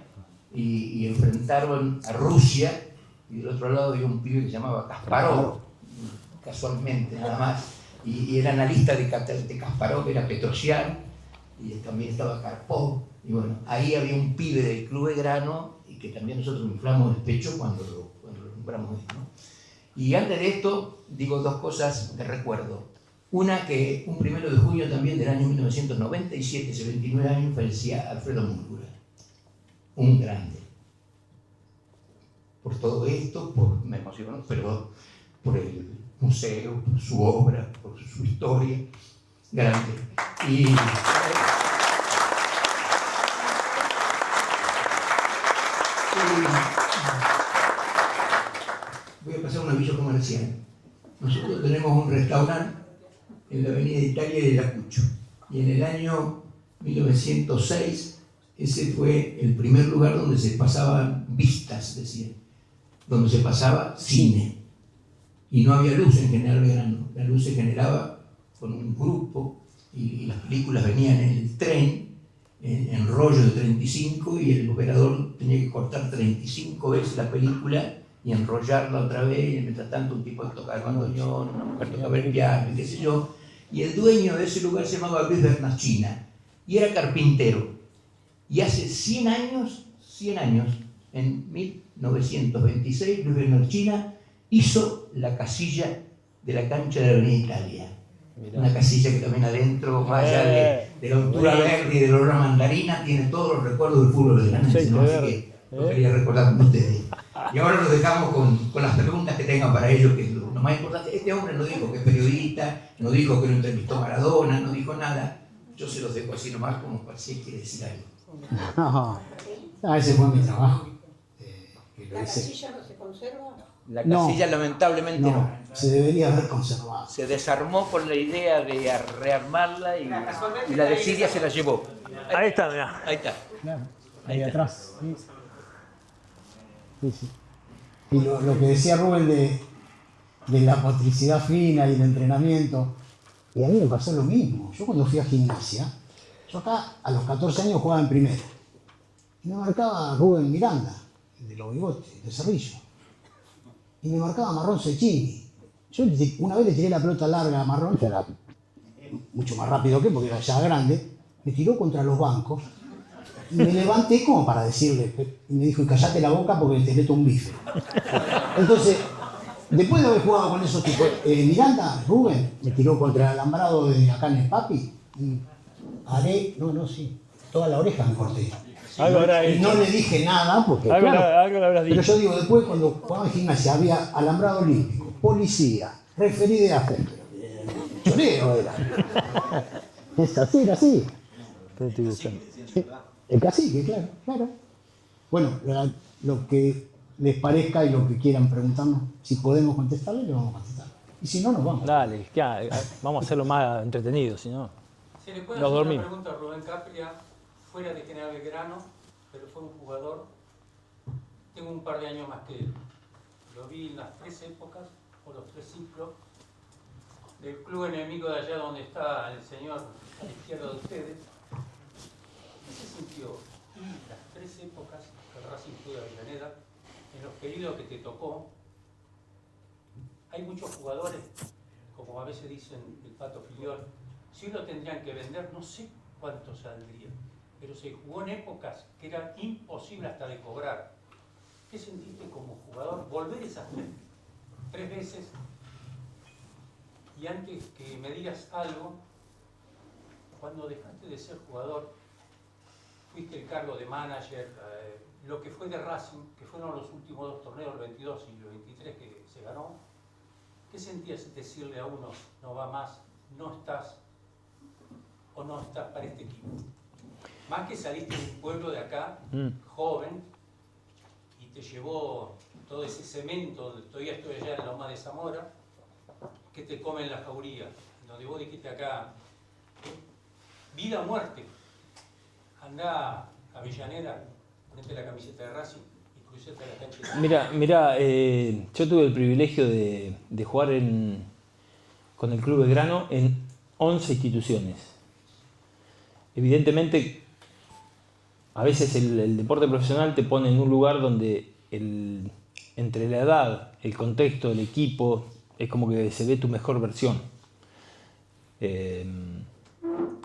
y enfrentaron a Rusia, y del otro lado había un pibe que se llamaba Kasparov, casualmente nada más, y el analista de Kasparov era Petrosyan, y también estaba Karpov, y bueno, ahí había un pibe del Club Belgrano, y que también nosotros inflamos el pecho cuando lo nombramos, ¿no? Y antes de esto, digo dos cosas de recuerdo. Una, que un 1 de junio también del año 1997, hace 29 años, fallecía Alfredo Múlgura, un grande. Por todo esto, me emociono, pero por el museo, por su obra, por su historia, grande. Y voy a pasar un aviso comercial. Nosotros tenemos un restaurante en la avenida Italia de Ayacucho, y en el año 1906 ese fue el primer lugar donde se pasaban vistas, decían, donde se pasaba cine, y no había luz en General Belgrano. La luz se generaba con un grupo, y las películas venían en el tren, en rollo de 35, y el operador tenía que cortar 35 veces la película y enrollarla otra vez, y mientras tanto un tipo tocaba el bandoneón, una mujer tocaba el piano, y qué sé yo. Y el dueño de ese lugar se llamaba Luis Bernachina, y era carpintero. Y hace 100 años, en 1926, Luis Bernachina hizo la casilla de la cancha de la Avenida Italia. Mirá. Una casilla que también adentro, más allá de la altura verde y del olor a mandarina, tiene todos los recuerdos del fútbol belgranense, ¿no? Así que lo quería recordar con ustedes. Y ahora los dejamos con las preguntas que tengan para ellos, que es lo más importante. Este hombre no dijo que es periodista, no dijo que lo entrevistó Maradona, no dijo nada. Yo se los dejo así nomás, como para si quiere decir algo. No, ese fue mi trabajo. ¿La casilla no se conserva? La casilla lamentablemente no. Se debería haber conservado. Se desarmó con la idea de rearmarla, y la desidia se la llevó. Ahí está, mirá. Ahí está. Claro, ahí atrás. Sí. Sí. Y lo que decía Rubén de la motricidad fina y el entrenamiento, y a mí me pasó lo mismo. Yo cuando fui a gimnasia, yo acá a los 14 años jugaba en primera, y me marcaba Rubén Miranda, el de los bigotes, de Cerrillo, y me marcaba Marrón Cecchini. Yo una vez le tiré la pelota larga a Marrón, que era mucho más rápido que, porque era ya grande, me tiró contra los bancos, y me levanté como para decirle, y me dijo, y callate la boca porque te meto un bife. Entonces, después de haber jugado con esos tipos, Miranda, Rubén, me tiró contra el alambrado de acá en el Papi, y toda la oreja me corté. Y no le dije nada, porque algo le habrás dicho. Pero yo digo, después cuando jugaba en gimnasia había alambrado olímpico, policía, referí de afecto. Choreo era. Es así, era así. El cacique, claro. Bueno, lo que les parezca y lo que quieran preguntarnos, si podemos contestarle, le vamos a contestar. Y si no, nos vamos. Dale, vamos a hacerlo más entretenido, si no. Si le puedo hacer una pregunta a Rubén Capria, fuera de General Belgrano, pero fue un jugador, tengo un par de años más que él. Lo vi en las 3 épocas, o los 3 ciclos, del club enemigo de allá donde está el señor a la izquierda de ustedes. ¿Qué se sintió ir las 3 épocas que el Racing fue de Avellaneda, en los periodos que te tocó? Hay muchos jugadores, como a veces dicen el Pato Filiol, si lo tendrían que vender, no sé cuánto saldría, pero se jugó en épocas que era imposible hasta de cobrar. ¿Qué sentiste como jugador? Volver esas 3 veces. Y antes que me digas algo, cuando dejaste de ser jugador, fuiste el cargo de manager, lo que fue de Racing, que fueron los últimos 2 torneos, el 22 y el 23 que se ganó. ¿Qué sentías decirle a uno, no va más, no estás o no estás para este equipo? Más que saliste de un pueblo de acá, joven, y te llevó todo ese cemento, todavía estoy allá en Loma de Zamora, que te come en la jauría, donde vos dijiste acá, vida o muerte. Andá a Avellaneda, ponete la camiseta de Racing y cruzate a la cancha. Mira, yo tuve el privilegio de jugar con el Club Belgrano en 11 instituciones. Evidentemente, a veces el deporte profesional te pone en un lugar donde entre la edad, el contexto, el equipo, es como que se ve tu mejor versión.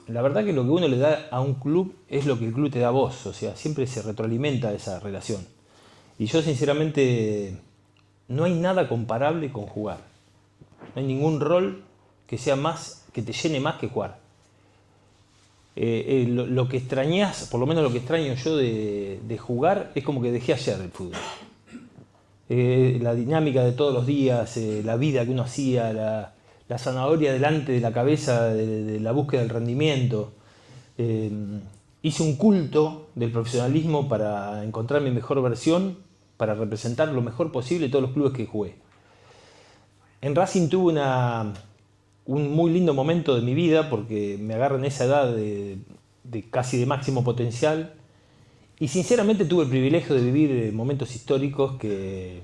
La verdad que lo que uno le da a un club es lo que el club te da a vos, o sea, siempre se retroalimenta esa relación. Y yo sinceramente no hay nada comparable con jugar. No hay ningún rol que sea más, que te llene más que jugar. Lo que extrañas, por lo menos lo que extraño yo de jugar, es como que dejé ayer el fútbol. La dinámica de todos los días, la vida que uno hacía, la zanahoria delante de la cabeza de la búsqueda del rendimiento. Hice un culto del profesionalismo para encontrar mi mejor versión, para representar lo mejor posible todos los clubes que jugué. En Racing tuve un muy lindo momento de mi vida porque me agarro en esa edad de casi de máximo potencial y sinceramente tuve el privilegio de vivir momentos históricos que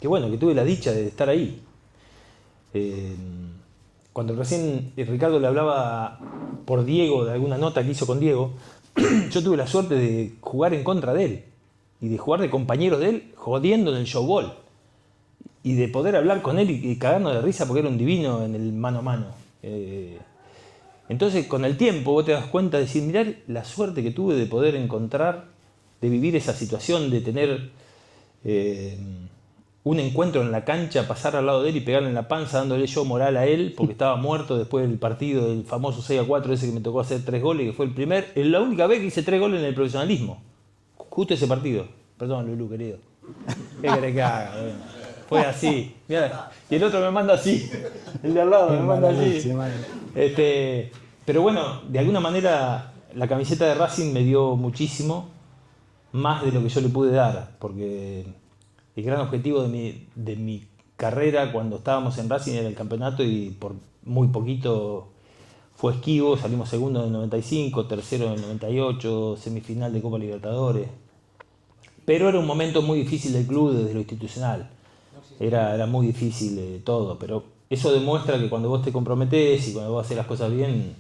tuve la dicha de estar ahí. Cuando recién Ricardo le hablaba por Diego de alguna nota que hizo con Diego, yo tuve la suerte de jugar en contra de él y de jugar de compañeros de él jodiendo en el showball y de poder hablar con él y cagarnos de risa porque era un divino en el mano a mano. Entonces con el tiempo vos te das cuenta de decir, mirá la suerte que tuve de poder encontrar, de vivir esa situación, de tener un encuentro en la cancha, pasar al lado de él y pegarle en la panza dándole yo moral a él porque estaba muerto después del partido del famoso 6-4 ese que me tocó hacer 3 goles, que fue la única vez que hice 3 goles en el profesionalismo. Justo ese partido. Perdón, Lulú, querido. ¿Qué querés que haga? Bueno, fue así. Mirá, y el otro me manda así. El de al lado me manda así. Pero bueno, de alguna manera la camiseta de Racing me dio muchísimo, más de lo que yo le pude dar, porque el gran objetivo de mi carrera cuando estábamos en Racing era el campeonato y por muy poquito fue esquivo, salimos segundo en el 95, tercero en el 98, semifinal de Copa Libertadores. Pero era un momento muy difícil del club desde lo institucional. Era muy difícil todo, pero eso demuestra que cuando vos te comprometés y cuando vos haces las cosas bien,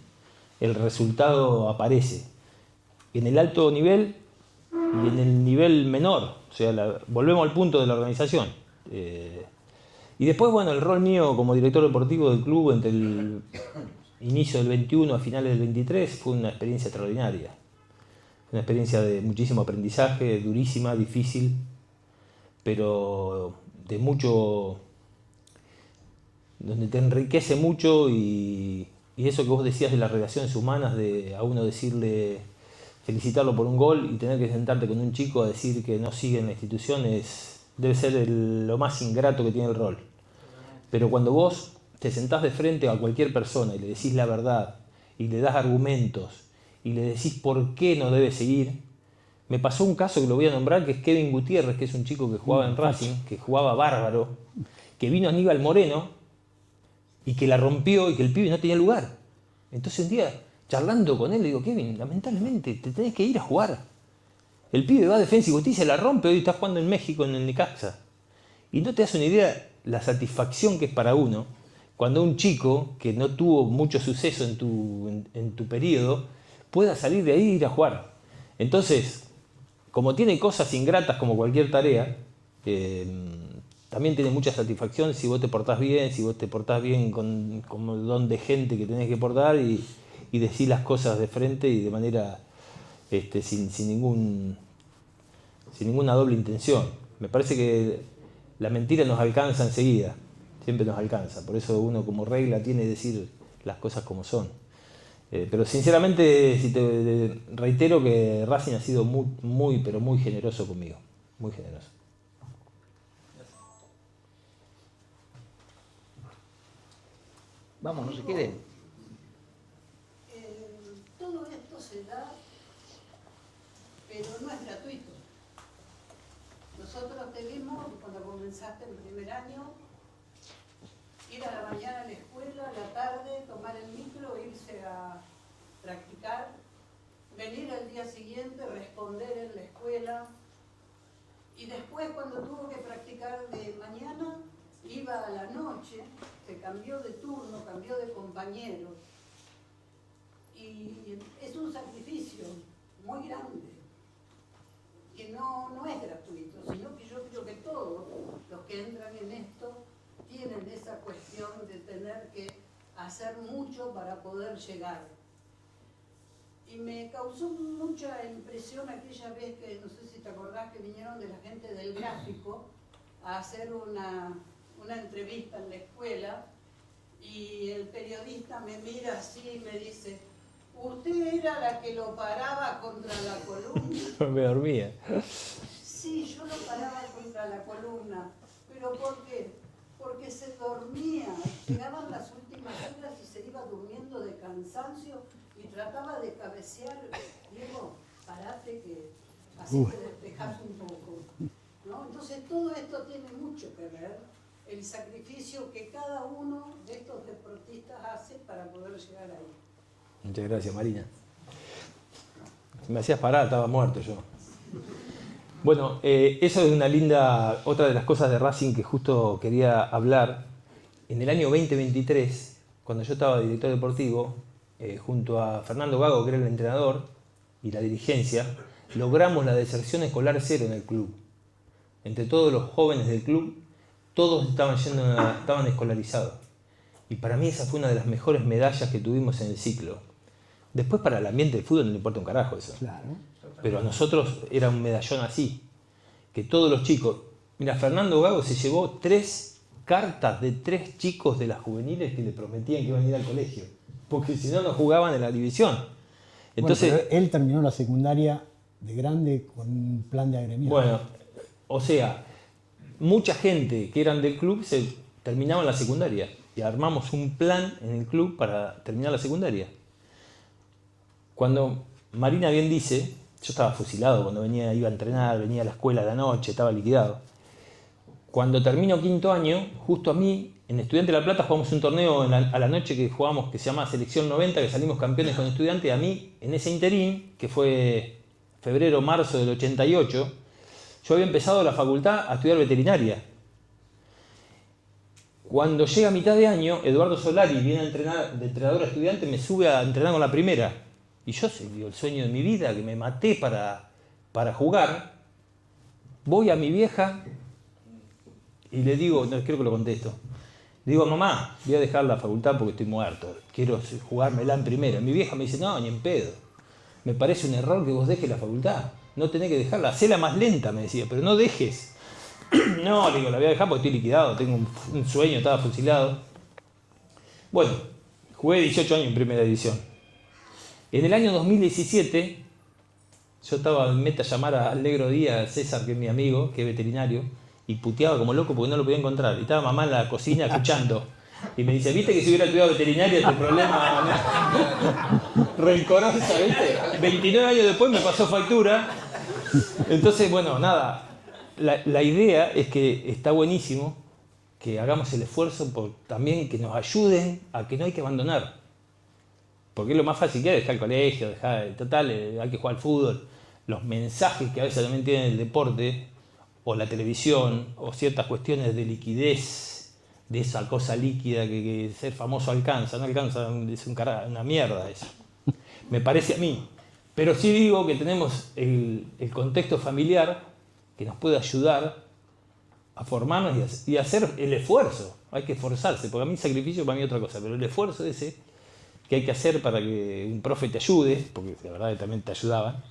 el resultado aparece. En el alto nivel y en el nivel menor, o sea, volvemos al punto de la organización. Y después, bueno, el rol mío como director deportivo del club entre el inicio del 21 a finales del 23 fue una experiencia extraordinaria. Una experiencia de muchísimo aprendizaje, durísima, difícil, pero de mucho, donde te enriquece mucho y eso que vos decías de las relaciones humanas, de a uno decirle, felicitarlo por un gol y tener que sentarte con un chico a decir que no sigue en la institución debe ser lo más ingrato que tiene el rol. Pero cuando vos te sentás de frente a cualquier persona y le decís la verdad y le das argumentos y le decís por qué no debe seguir, me pasó un caso que lo voy a nombrar, que es Kevin Gutiérrez, que es un chico que jugaba en Racing, que jugaba bárbaro, que vino a Aníbal Moreno y que la rompió y que el pibe no tenía lugar. Entonces un día, charlando con él, le digo, Kevin, lamentablemente te tenés que ir a jugar. El pibe va a Defensa y Justicia, la rompe, hoy está jugando en México, en el Necaxa. Y no te das una idea la satisfacción que es para uno cuando un chico que no tuvo mucho suceso en tu periodo pueda salir de ahí e ir a jugar. Entonces, como tiene cosas ingratas como cualquier tarea, también tiene mucha satisfacción si vos te portás bien con un don de gente que tenés que portar y decís las cosas de frente y de manera sin ninguna doble intención. Me parece que la mentira nos alcanza enseguida, siempre nos alcanza, por eso uno como regla tiene que decir las cosas como son. Pero sinceramente te reitero que Racing ha sido muy, pero muy generoso conmigo, muy generoso. Vamos, no se queden. Todo esto se da, pero no es gratuito. Nosotros te vimos cuando comenzaste el primer año, ir a la mañana a la escuela, a la tarde tomar el micro, irse a practicar, venir el día siguiente responder en la escuela. Y después, cuando tuvo que practicar de mañana, iba a la noche, se cambió de turno, cambió de compañeros. Y es un sacrificio muy grande, que no es gratuito, sino que yo creo que todos los que entran en esto tienen esa cuestión de tener que hacer mucho para poder llegar. Y me causó mucha impresión aquella vez que, no sé si te acordás, que vinieron de la gente del gráfico a hacer una entrevista en la escuela, y el periodista me mira así y me dice: ¿usted era la que lo paraba contra la columna? Me dormía. Sí, yo lo paraba contra la columna. ¿Pero por qué? Porque se dormía. Llegaban las últimas horas y se iba durmiendo de cansancio y trataba de cabecear. Diego, parate que así te despejás un poco, ¿no? Entonces todo esto tiene mucho que ver, el sacrificio que cada uno de estos deportistas hace para poder llegar ahí. Muchas gracias, Marina. Si me hacías parar, estaba muerto yo. Bueno, eso es una linda, otra de las cosas de Racing que justo quería hablar. En el año 2023, cuando yo estaba director deportivo, junto a Fernando Gago, que era el entrenador, y la dirigencia, logramos la deserción escolar cero en el club. Entre todos los jóvenes del club, todos estaban escolarizados. Y para mí esa fue una de las mejores medallas que tuvimos en el ciclo. Después para el ambiente del fútbol no le importa un carajo eso. Claro. Pero a nosotros era un medallón así, que todos los chicos... Mira, Fernando Gago se llevó 3 cartas de 3 chicos de las juveniles que le prometían que iban a ir al colegio, porque si no, no jugaban en la división. Entonces, Bueno, pero él terminó la secundaria de grande con un plan de agremiado. bueno, o sea, mucha gente que eran del club se terminaban la secundaria y armamos un plan en el club para terminar la secundaria. Cuando Marina bien dice, yo estaba fusilado cuando iba a entrenar, venía a la escuela a la noche, estaba liquidado. Cuando termino quinto año, justo a mí, en Estudiantes de La Plata jugamos un torneo a la noche que jugamos, que se llama Selección 90, que salimos campeones con Estudiantes. A mí, en ese interín, que fue febrero-marzo del 88, yo había empezado la facultad a estudiar veterinaria. Cuando llega a mitad de año, Eduardo Solari viene a entrenar, de entrenador a estudiante, me sube a entrenar con la primera. Y yo, digo, el sueño de mi vida, que me maté para jugar, voy a mi vieja y le digo, no creo que lo contesto, le digo: mamá, voy a dejar la facultad porque estoy muerto, quiero jugármela en primera. Mi vieja me dice: no, ni en pedo, me parece un error que vos dejes la facultad, no tenés que dejarla, hacela más lenta, me decía, pero no dejes. No, le digo, la voy a dejar porque estoy liquidado, tengo un sueño, estaba fusilado. Bueno, jugué 18 años en primera división. En el año 2017, yo estaba en meta a llamar a Alegro Díaz, César, que es mi amigo, que es veterinario, y puteaba como loco porque no lo podía encontrar. Y estaba mamá en la cocina escuchando. Y me dice: ¿viste que si hubiera estudiado veterinaria este problema rencorosa, viste? 29 años después me pasó factura. Entonces, bueno, nada. La idea es que está buenísimo que hagamos el esfuerzo por también que nos ayuden a que no hay que abandonar. Porque es lo más fácil que hay, dejar el colegio, total, hay que jugar al fútbol. Los mensajes que a veces también tiene el deporte, o la televisión, o ciertas cuestiones de liquidez, de esa cosa líquida que ser famoso alcanza, no alcanza, es una mierda eso. Me parece a mí. Pero sí digo que tenemos el contexto familiar que nos puede ayudar a formarnos y a hacer el esfuerzo. Hay que esforzarse, porque a mí sacrificio para mí es otra cosa, pero el esfuerzo ese que hay que hacer para que un profe te ayude, porque la verdad que también te ayudaban,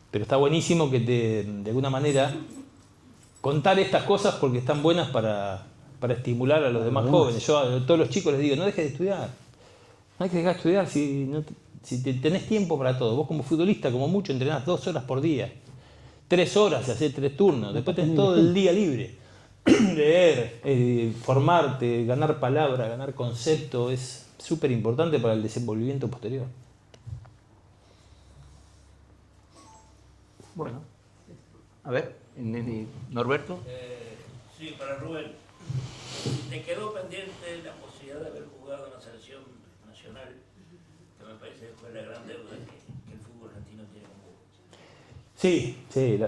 pero está buenísimo que de alguna manera contar estas cosas porque están buenas para estimular a los demás jóvenes. Yo a todos los chicos les digo: no dejes de estudiar, no hay que dejar de estudiar si tenés tiempo para todo. Vos como futbolista, como mucho, entrenás 2 horas por día, 3 horas, hacés 3 turnos, después tenés todo el día libre. Leer, formarte, ganar palabra, ganar concepto, es súper importante para el desenvolvimiento posterior. Bueno, a ver, Norberto. Sí, para Rubén. Te quedó pendiente la posibilidad de haber jugado en la selección nacional, que me parece que fue la gran deuda que el fútbol argentino tiene con vos. Sí, sí.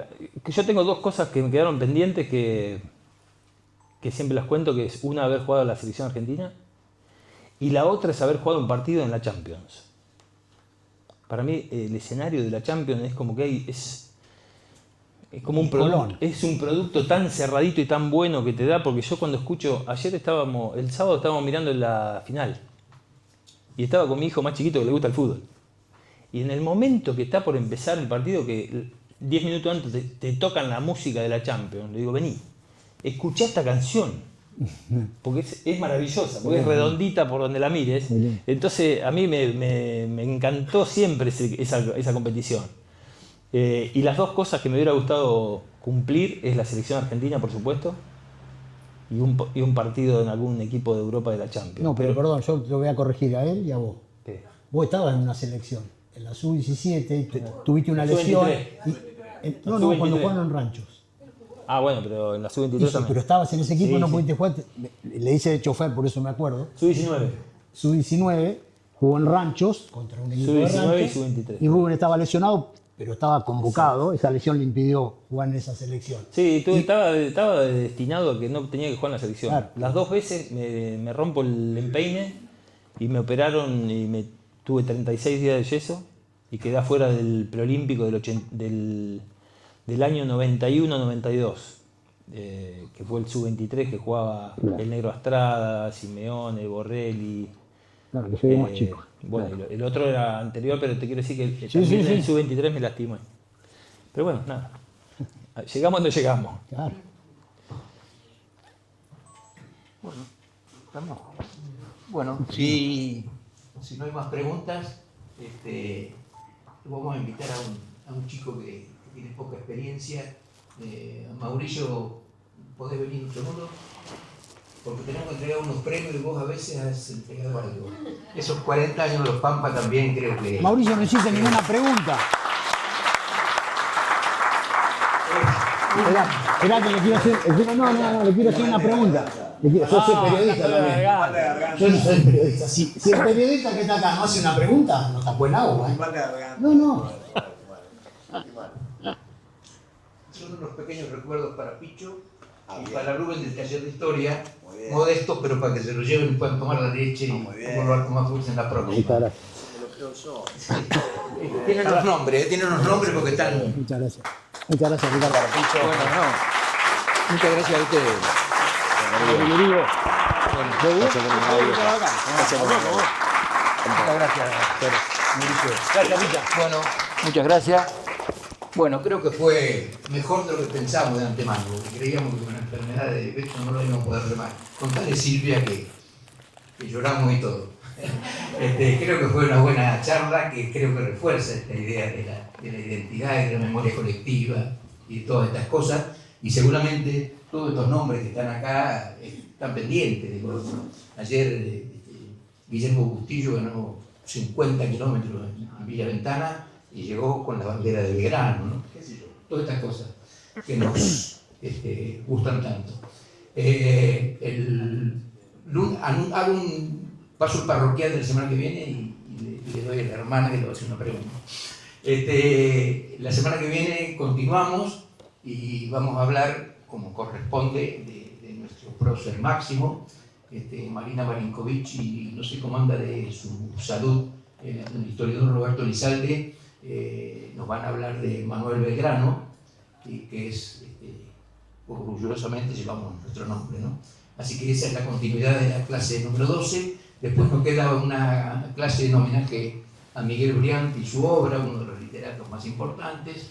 Que yo tengo dos cosas que me quedaron pendientes que siempre las cuento, que es una, haber jugado a la selección argentina, y la otra es haber jugado un partido en la Champions. Para mí el escenario de la Champions es como que es como un producto, es un producto tan cerradito y tan bueno que te da, porque yo cuando escucho, el sábado estábamos mirando la final, y estaba con mi hijo más chiquito que le gusta el fútbol. Y en el momento que está por empezar el partido, que 10 minutos antes te tocan la música de la Champions, le digo, vení, escuchá esta canción, porque es maravillosa, porque es redondita por donde la mires. Entonces a mí me encantó siempre esa competición. Y las dos cosas que me hubiera gustado cumplir es la selección argentina, por supuesto, y un partido en algún equipo de Europa de la Champions. No, pero perdón, yo te voy a corregir a él y a vos. ¿Qué? Vos estabas en una selección, en la sub-17, tuviste una lesión. No, cuando jugaron en Ranchos. Ah, bueno, pero en la sub-23 Sí, también. pero estabas en ese equipo, Sí, no sí. pudiste jugar. Le hice de chofer, por eso me acuerdo. Sub-19. Sub-19, jugó en Ranchos contra un equipo de Sub-19 y Ranchos. sub-23. Y Rubén estaba lesionado, pero estaba convocado. Esa lesión le impidió jugar en esa selección. Sí, estaba destinado a que no tenía que jugar en la selección. Claro. Las dos veces me rompo el empeine y me operaron y tuve 36 días de yeso y quedé afuera del preolímpico del año 91-92, que fue el sub-23 que jugaba el Negro Astrada, Simeone, Borrelli. Claro, que soy más chico. Bueno, Claro. el otro era anterior, pero te quiero decir que Sí, también sí, en el sí. sub-23 me lastimé. Pero bueno, nada. Llegamos donde llegamos. Claro. Bueno, si no hay más preguntas, vamos a invitar a un chico que tiene poca experiencia. Mauricio, ¿podés venir un segundo? Porque tenemos que entregar unos premios y vos a veces has entregado algo. Esos 40 años de los Pampa también creo que... Mauricio, no hiciste ninguna pregunta. Esperá que le quiero hacer. No, le quiero hacer una pregunta. Yo soy periodista también. Yo no soy periodista. Si el periodista que está acá no hace una pregunta, no tapó el agua. No. Son unos pequeños recuerdos para Picho y para Rubén del taller de historia, modestos, pero para que se lo lleven y puedan tomar la leche y probar con más fuerza en la próxima. Tienen los nombres porque están... Muchas gracias. Muchas gracias, Ricardo. Bueno, no. Muchas gracias a ustedes. Muchas gracias, Mauricio. Gracias, Picha. Bueno, muchas gracias. Bueno, creo que fue mejor de lo que pensamos de antemano, porque creíamos que con la enfermedad de pecho no lo íbamos a poder remar. Contale, Silvia, que lloramos y todo. Creo que fue una buena charla que creo que refuerza esta idea de la identidad y de la memoria colectiva y de todas estas cosas. Y seguramente todos estos nombres que están acá están pendientes. Digo, ayer Guillermo Bustillo ganó 50 kilómetros en Villa Ventana y llegó con la bandera de Belgrano, ¿no? ¿Qué sé yo? Todas estas cosas que nos gustan tanto. Hago un paso parroquial de la semana que viene y le doy a la hermana que le va a hacer una pregunta. La semana que viene continuamos y vamos a hablar, como corresponde, de nuestro prócer máximo, Marina Marinkovic, y no sé cómo anda de su salud, el historiador Roberto Lizalde. Nos van a hablar de Manuel Belgrano, que es, orgullosamente llevamos nuestro nombre, ¿no? Así que esa es la continuidad de la clase número 12. Después nos queda una clase en homenaje a Miguel Briante y su obra, uno de los literatos más importantes.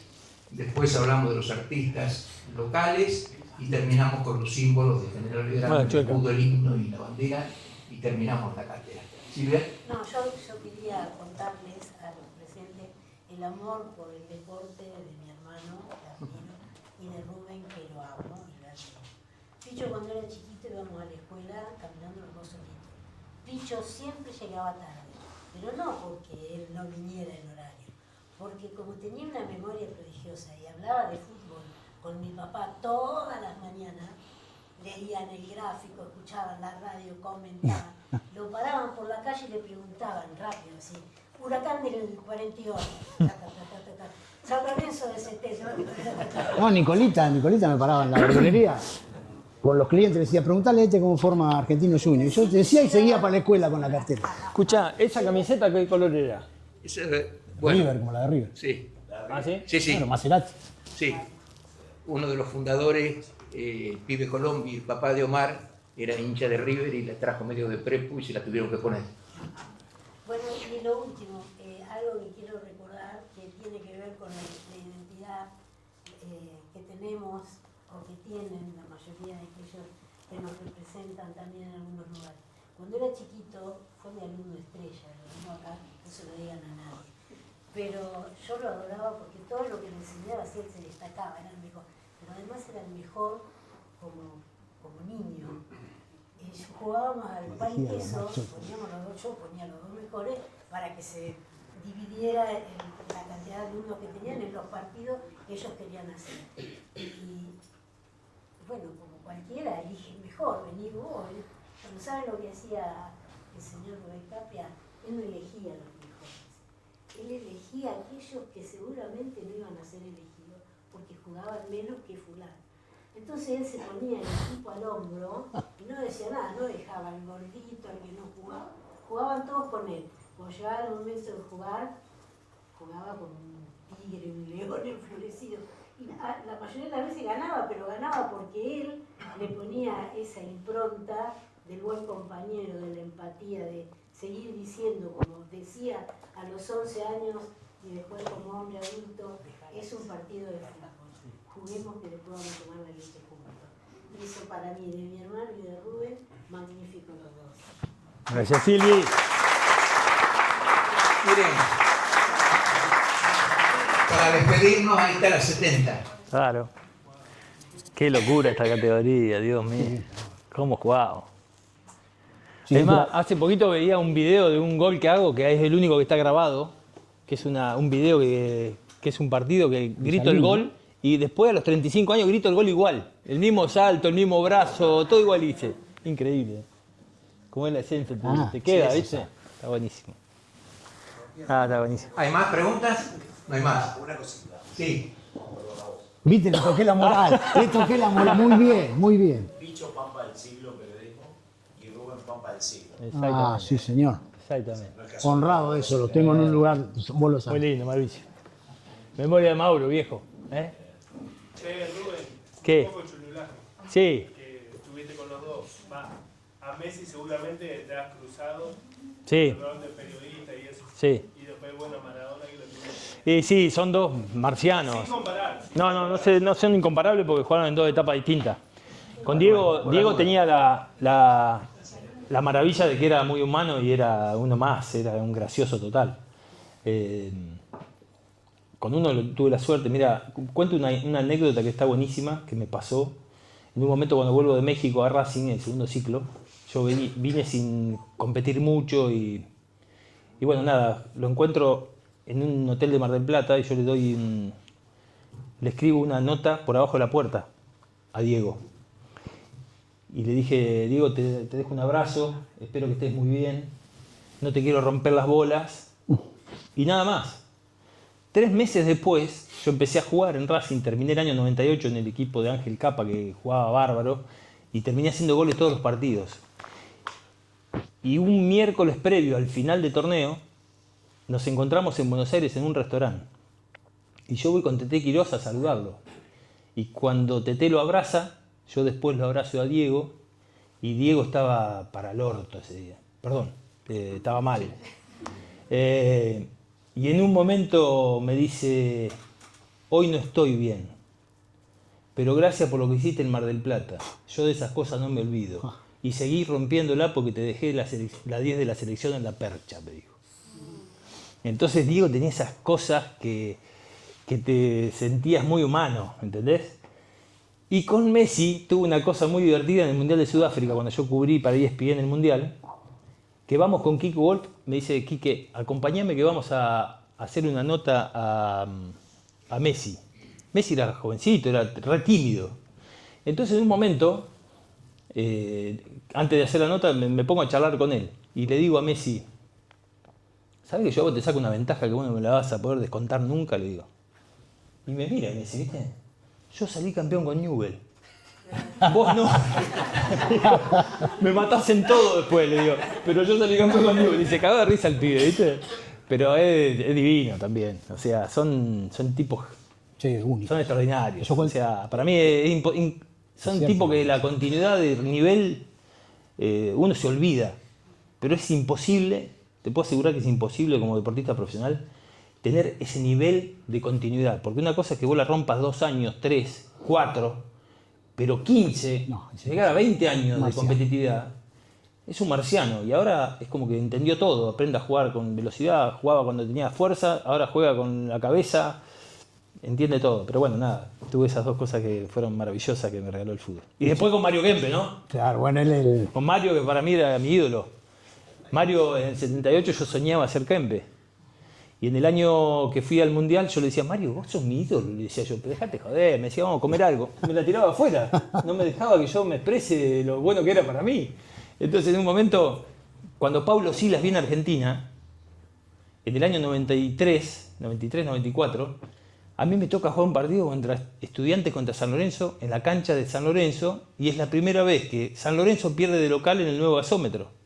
Después hablamos de los artistas locales y terminamos con los símbolos de General Belgrano, el escudo, el himno y la bandera, y terminamos la cátedra. ¿Silvia? No, yo quería contarles a los presentes el amor por el deporte de mi hermano, que admiro, y de Rubén, que lo amo y lo admiro. Picho, cuando era chiquito, íbamos a la escuela caminando los dos solitos. Picho siempre llegaba tarde, pero no porque él no viniera en horario, porque como tenía una memoria prodigiosa y hablaba de fútbol con mi papá todas las mañanas, leían el gráfico, escuchaban la radio, comentaban, lo paraban por la calle y le preguntaban rápido, así, Huracán del 48. San Lorenzo del 70. No, Nicolita me paraba en la verdulería con los clientes, le decía, preguntale a este cómo forma Argentino Junior. Y yo decía y seguía para la escuela con la cartera. Escuchá, ¿esa camiseta qué color era? River, como la de River. Sí, ¿Ah, sí? sí, sí. Bueno, Maserati. Sí, uno de los fundadores, Pibe Colombi, el papá de Omar, era hincha de River y la trajo medio de prepo y se la tuvieron que poner. Bueno, y lo último, algo que quiero recordar que tiene que ver con la identidad que tenemos o que tienen la mayoría de aquellos que nos representan también en algunos lugares. Cuando era chiquito fue mi alumno estrella, lo digo acá, no se lo digan a nadie. Pero yo lo adoraba porque todo lo que le enseñaba sí, él se destacaba, era el mejor. Pero además era el mejor como niño. Jugábamos al pan y queso, poníamos los dos, yo ponía los dos mejores para que se dividiera la cantidad de alumnos que tenían en los partidos que ellos querían hacer. Y bueno, como cualquiera, elige el mejor, vení vos. Cuando saben lo que hacía el señor Rubén Capria, él no elegía los mejores. Él elegía a aquellos que seguramente no iban a ser elegidos porque jugaban menos que fulano. Entonces él se ponía el equipo al hombro y no decía nada, no dejaba al gordito, al que no jugaba. Jugaban todos con él. Cuando llegaba el momento de jugar, jugaba con un tigre, un león enfurecido. Y la mayoría de las veces ganaba, pero ganaba porque él le ponía esa impronta del buen compañero, de la empatía, de seguir diciendo, como decía a los 11 años y después como hombre adulto, es un partido de fútbol. Juguemos que le podamos tomar la leche juntos. Y eso para mí, de mi hermano y de Rubén, magnífico los dos. Gracias, Silvi. Miren, para despedirnos, ahí está la 70. Claro. Qué locura esta categoría, Dios mío. ¿Cómo jugaba? Sí, es más, pero- hace poquito veía un video de un gol que hago, que es el único que está grabado, que es un video que es un partido que grito el Salín, gol y después a los 35 años grito el gol igual. El mismo salto, el mismo brazo, todo igual hice. Increíble. Como es la esencia, te queda, sí, ¿viste? Está buenísimo. Ah, está buenísimo. ¿Hay más preguntas? No hay más. Una cosita. Sí. Viste, le toqué la moral. Le toqué la moral. Muy bien, muy bien. Bicho Pampa del siglo periodismo y Rubén Pampa del siglo. Exactamente. Ah, sí, señor. Exactamente. No es casual. Honrado de eso, lo tengo en un lugar, vos lo Muy sabés. lindo, Mauricio. Memoria de Mauro, viejo. ¿Eh? Che, Rubén, ¿Qué? un poco chululaje, Sí, que estuviste con los dos. Va, a Messi seguramente te has cruzado, sí, rol de periodista y eso. sí. Y después, bueno, Maradona que lo tuviste. Y sí, son dos marcianos. Sin comparar. No son incomparables porque jugaron en dos etapas distintas. Con Diego tenía la maravilla de que era muy humano y era uno más, era un gracioso total. Con uno tuve la suerte, mira, cuento una anécdota que está buenísima, que me pasó. En un momento cuando vuelvo de México a Racing, el segundo ciclo, yo vine sin competir mucho y bueno, nada, lo encuentro en un hotel de Mar del Plata y yo le escribo una nota por abajo de la puerta a Diego. Y le dije, Diego, te dejo un abrazo, espero que estés muy bien, no te quiero romper las bolas y nada más. 3 meses después yo empecé a jugar en Racing, terminé el año 98 en el equipo de Ángel Capa que jugaba bárbaro y terminé haciendo goles todos los partidos. Y un miércoles previo al final de torneo nos encontramos en Buenos Aires en un restaurante. Y yo voy con Tete Quirós a saludarlo. Y cuando Tete lo abraza, yo después lo abrazo a Diego y Diego estaba para el orto ese día. Perdón, estaba mal. Y en un momento me dice, hoy no estoy bien, pero gracias por lo que hiciste en Mar del Plata. Yo de esas cosas no me olvido. Y seguí rompiéndola porque te dejé la 10 de la selección en la percha, me dijo. Entonces Diego tenía esas cosas que te sentías muy humano, ¿entendés? Y con Messi tuve una cosa muy divertida en el Mundial de Sudáfrica, cuando yo cubrí para ESPN el Mundial, que vamos con Kike Wolf, me dice, Kike, acompáñame que vamos a hacer una nota a Messi. Messi era jovencito, era re tímido. Entonces en un momento, antes de hacer la nota, me pongo a charlar con él y le digo a Messi, ¿sabes que yo a vos te saco una ventaja que vos no me la vas a poder descontar nunca? Le digo. Y me mira y me dice, ¿viste? Yo salí campeón con Newell. Vos no. Me matás en todo después, le digo. Pero yo salí campeón con Newell. Y se cagó de risa el pibe, ¿viste? Pero es divino también. O sea, son tipos... Sí, único. Son extraordinarios. O sea, para mí son tipos que la continuidad de nivel uno se olvida. Pero es imposible, te puedo asegurar que es imposible como deportista profesional tener ese nivel de continuidad. Porque una cosa es que vos la rompas 2 años, 3, 4, pero 15, llegar a 20 años de competitividad, es un marciano. Y ahora es como que entendió todo. Aprende a jugar con velocidad, jugaba cuando tenía fuerza, ahora juega con la cabeza, entiende todo. Pero bueno, nada, tuve esas 2 cosas que fueron maravillosas que me regaló el fútbol. Y después con Mario Kempe, ¿no? Claro, bueno, él... Con Mario, que para mí era mi ídolo. Mario, en el 78 yo soñaba ser Kempe. Y en el año que fui al Mundial yo le decía, Mario, vos sos mi ídolo. Le decía yo, pero dejate joder. Me decía, vamos a comer algo. Me la tiraba afuera. No me dejaba que yo me exprese lo bueno que era para mí. Entonces en un momento, cuando Paulo Silas viene a Argentina, en el año 93-94, a mí me toca jugar un partido contra Estudiantes contra San Lorenzo, en la cancha de San Lorenzo, y es la primera vez que San Lorenzo pierde de local en el nuevo gasómetro.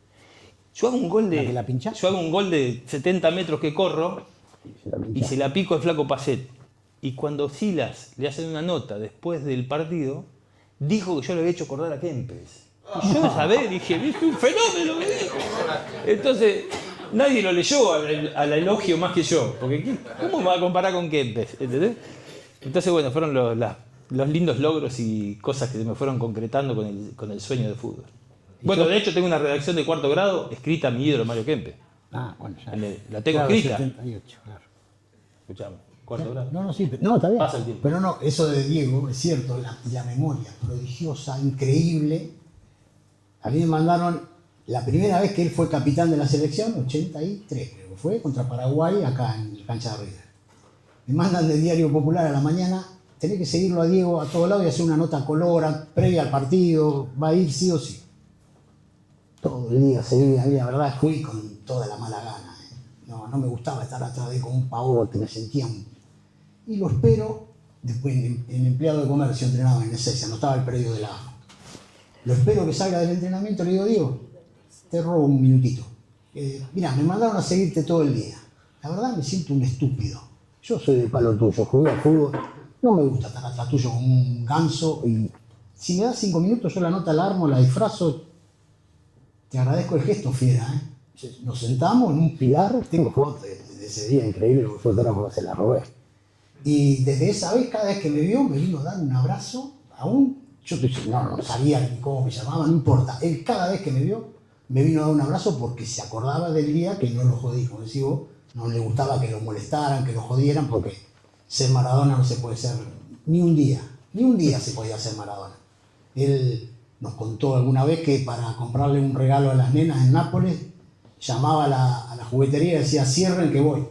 Yo hago un gol de 70 metros que corro y se la pico al flaco Pacet. Y cuando Silas le hacen una nota después del partido, dijo que yo le había hecho acordar a Kempes. Y yo no sabía, dije, ¿viste? Un fenómeno que dijo. Entonces, nadie lo leyó al elogio más que yo. Porque ¿cómo me va a comparar con Kempes? ¿Entendés? Entonces, bueno, fueron los lindos logros y cosas que se me fueron concretando con el sueño de fútbol. Bueno, de hecho tengo una redacción de 4º grado escrita a mi ídolo Mario Kempe. Ah, bueno, ya. La tengo claro, escrita. 78, claro. Escuchame, 4º grado. No, sí, no, está bien. Pasa el tiempo. Pero no, eso de Diego, es cierto, la memoria prodigiosa, increíble. A mí me mandaron, la primera vez que él fue capitán de la selección, 83 creo que fue, contra Paraguay, acá en la cancha de River. Me mandan del Diario Popular a la mañana, tenés que seguirlo a Diego a todos lados y hacer una nota color previa al partido, va a ir sí o sí. Todo el día seguía, la verdad fui con toda la mala gana. No me gustaba estar atrás de él como un pavote, me sentía Y lo espero, después en empleado de comercio entrenaba en el se anotaba el predio de la AFA. Lo espero que salga del entrenamiento, le digo, Diego, te robo un minutito. Mirá, me mandaron a seguirte todo el día. La verdad me siento un estúpido. Yo soy del palo tuyo, jugué al fútbol, no me gusta estar atrás tuyo como un ganso y si me das 5 minutos yo la nota la armo, la disfrazo. Te agradezco el gesto, fiera, ¿eh? Nos sentamos en un pilar, tengo fotos de ese día increíble, los fotógrafos se la robé. Y desde esa vez, cada vez que me vio, me vino a dar un abrazo, aún, yo no sabía ni cómo me llamaba, no importa. Él cada vez que me vio, me vino a dar un abrazo porque se acordaba del día que no lo jodí, como decís vos, no le gustaba que lo molestaran, que lo jodieran, porque ser Maradona no se puede ser ni un día se podía ser Maradona. Él nos contó alguna vez que para comprarle un regalo a las nenas en Nápoles, llamaba a la juguetería y decía, cierren que voy.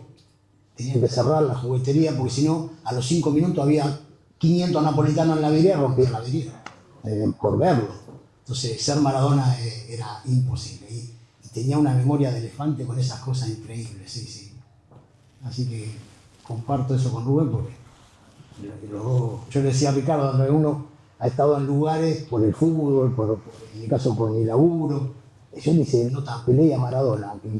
Tenían que cerrar la juguetería porque si no, a los 5 minutos había 500 napolitanos en la vidriera, rompían la vidriera, por verlo. Entonces, ser Maradona era imposible. Y tenía una memoria de elefante con esas cosas increíbles, sí. Así que comparto eso con Rubén porque yo le decía a Ricardo, uno ha estado en lugares por el fútbol, en mi caso por mi laburo. Yo le hice nota pelea a Maradona. Y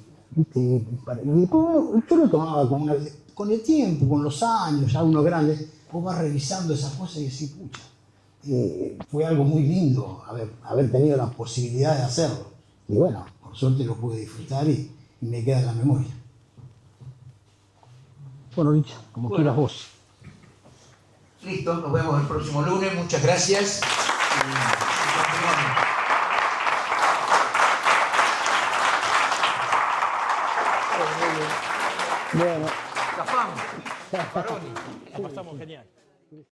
yo lo tomaba con el tiempo, con los años, ya uno grande, vos vas revisando esas cosas y decís, pucha, fue algo muy lindo haber tenido la posibilidad de hacerlo. Y bueno, por suerte lo pude disfrutar y me queda en la memoria. Bueno, Richa, como quieras vos. Listo, nos vemos el próximo lunes. Muchas gracias. Bueno. Zafamos. Faroni. La pasamos genial.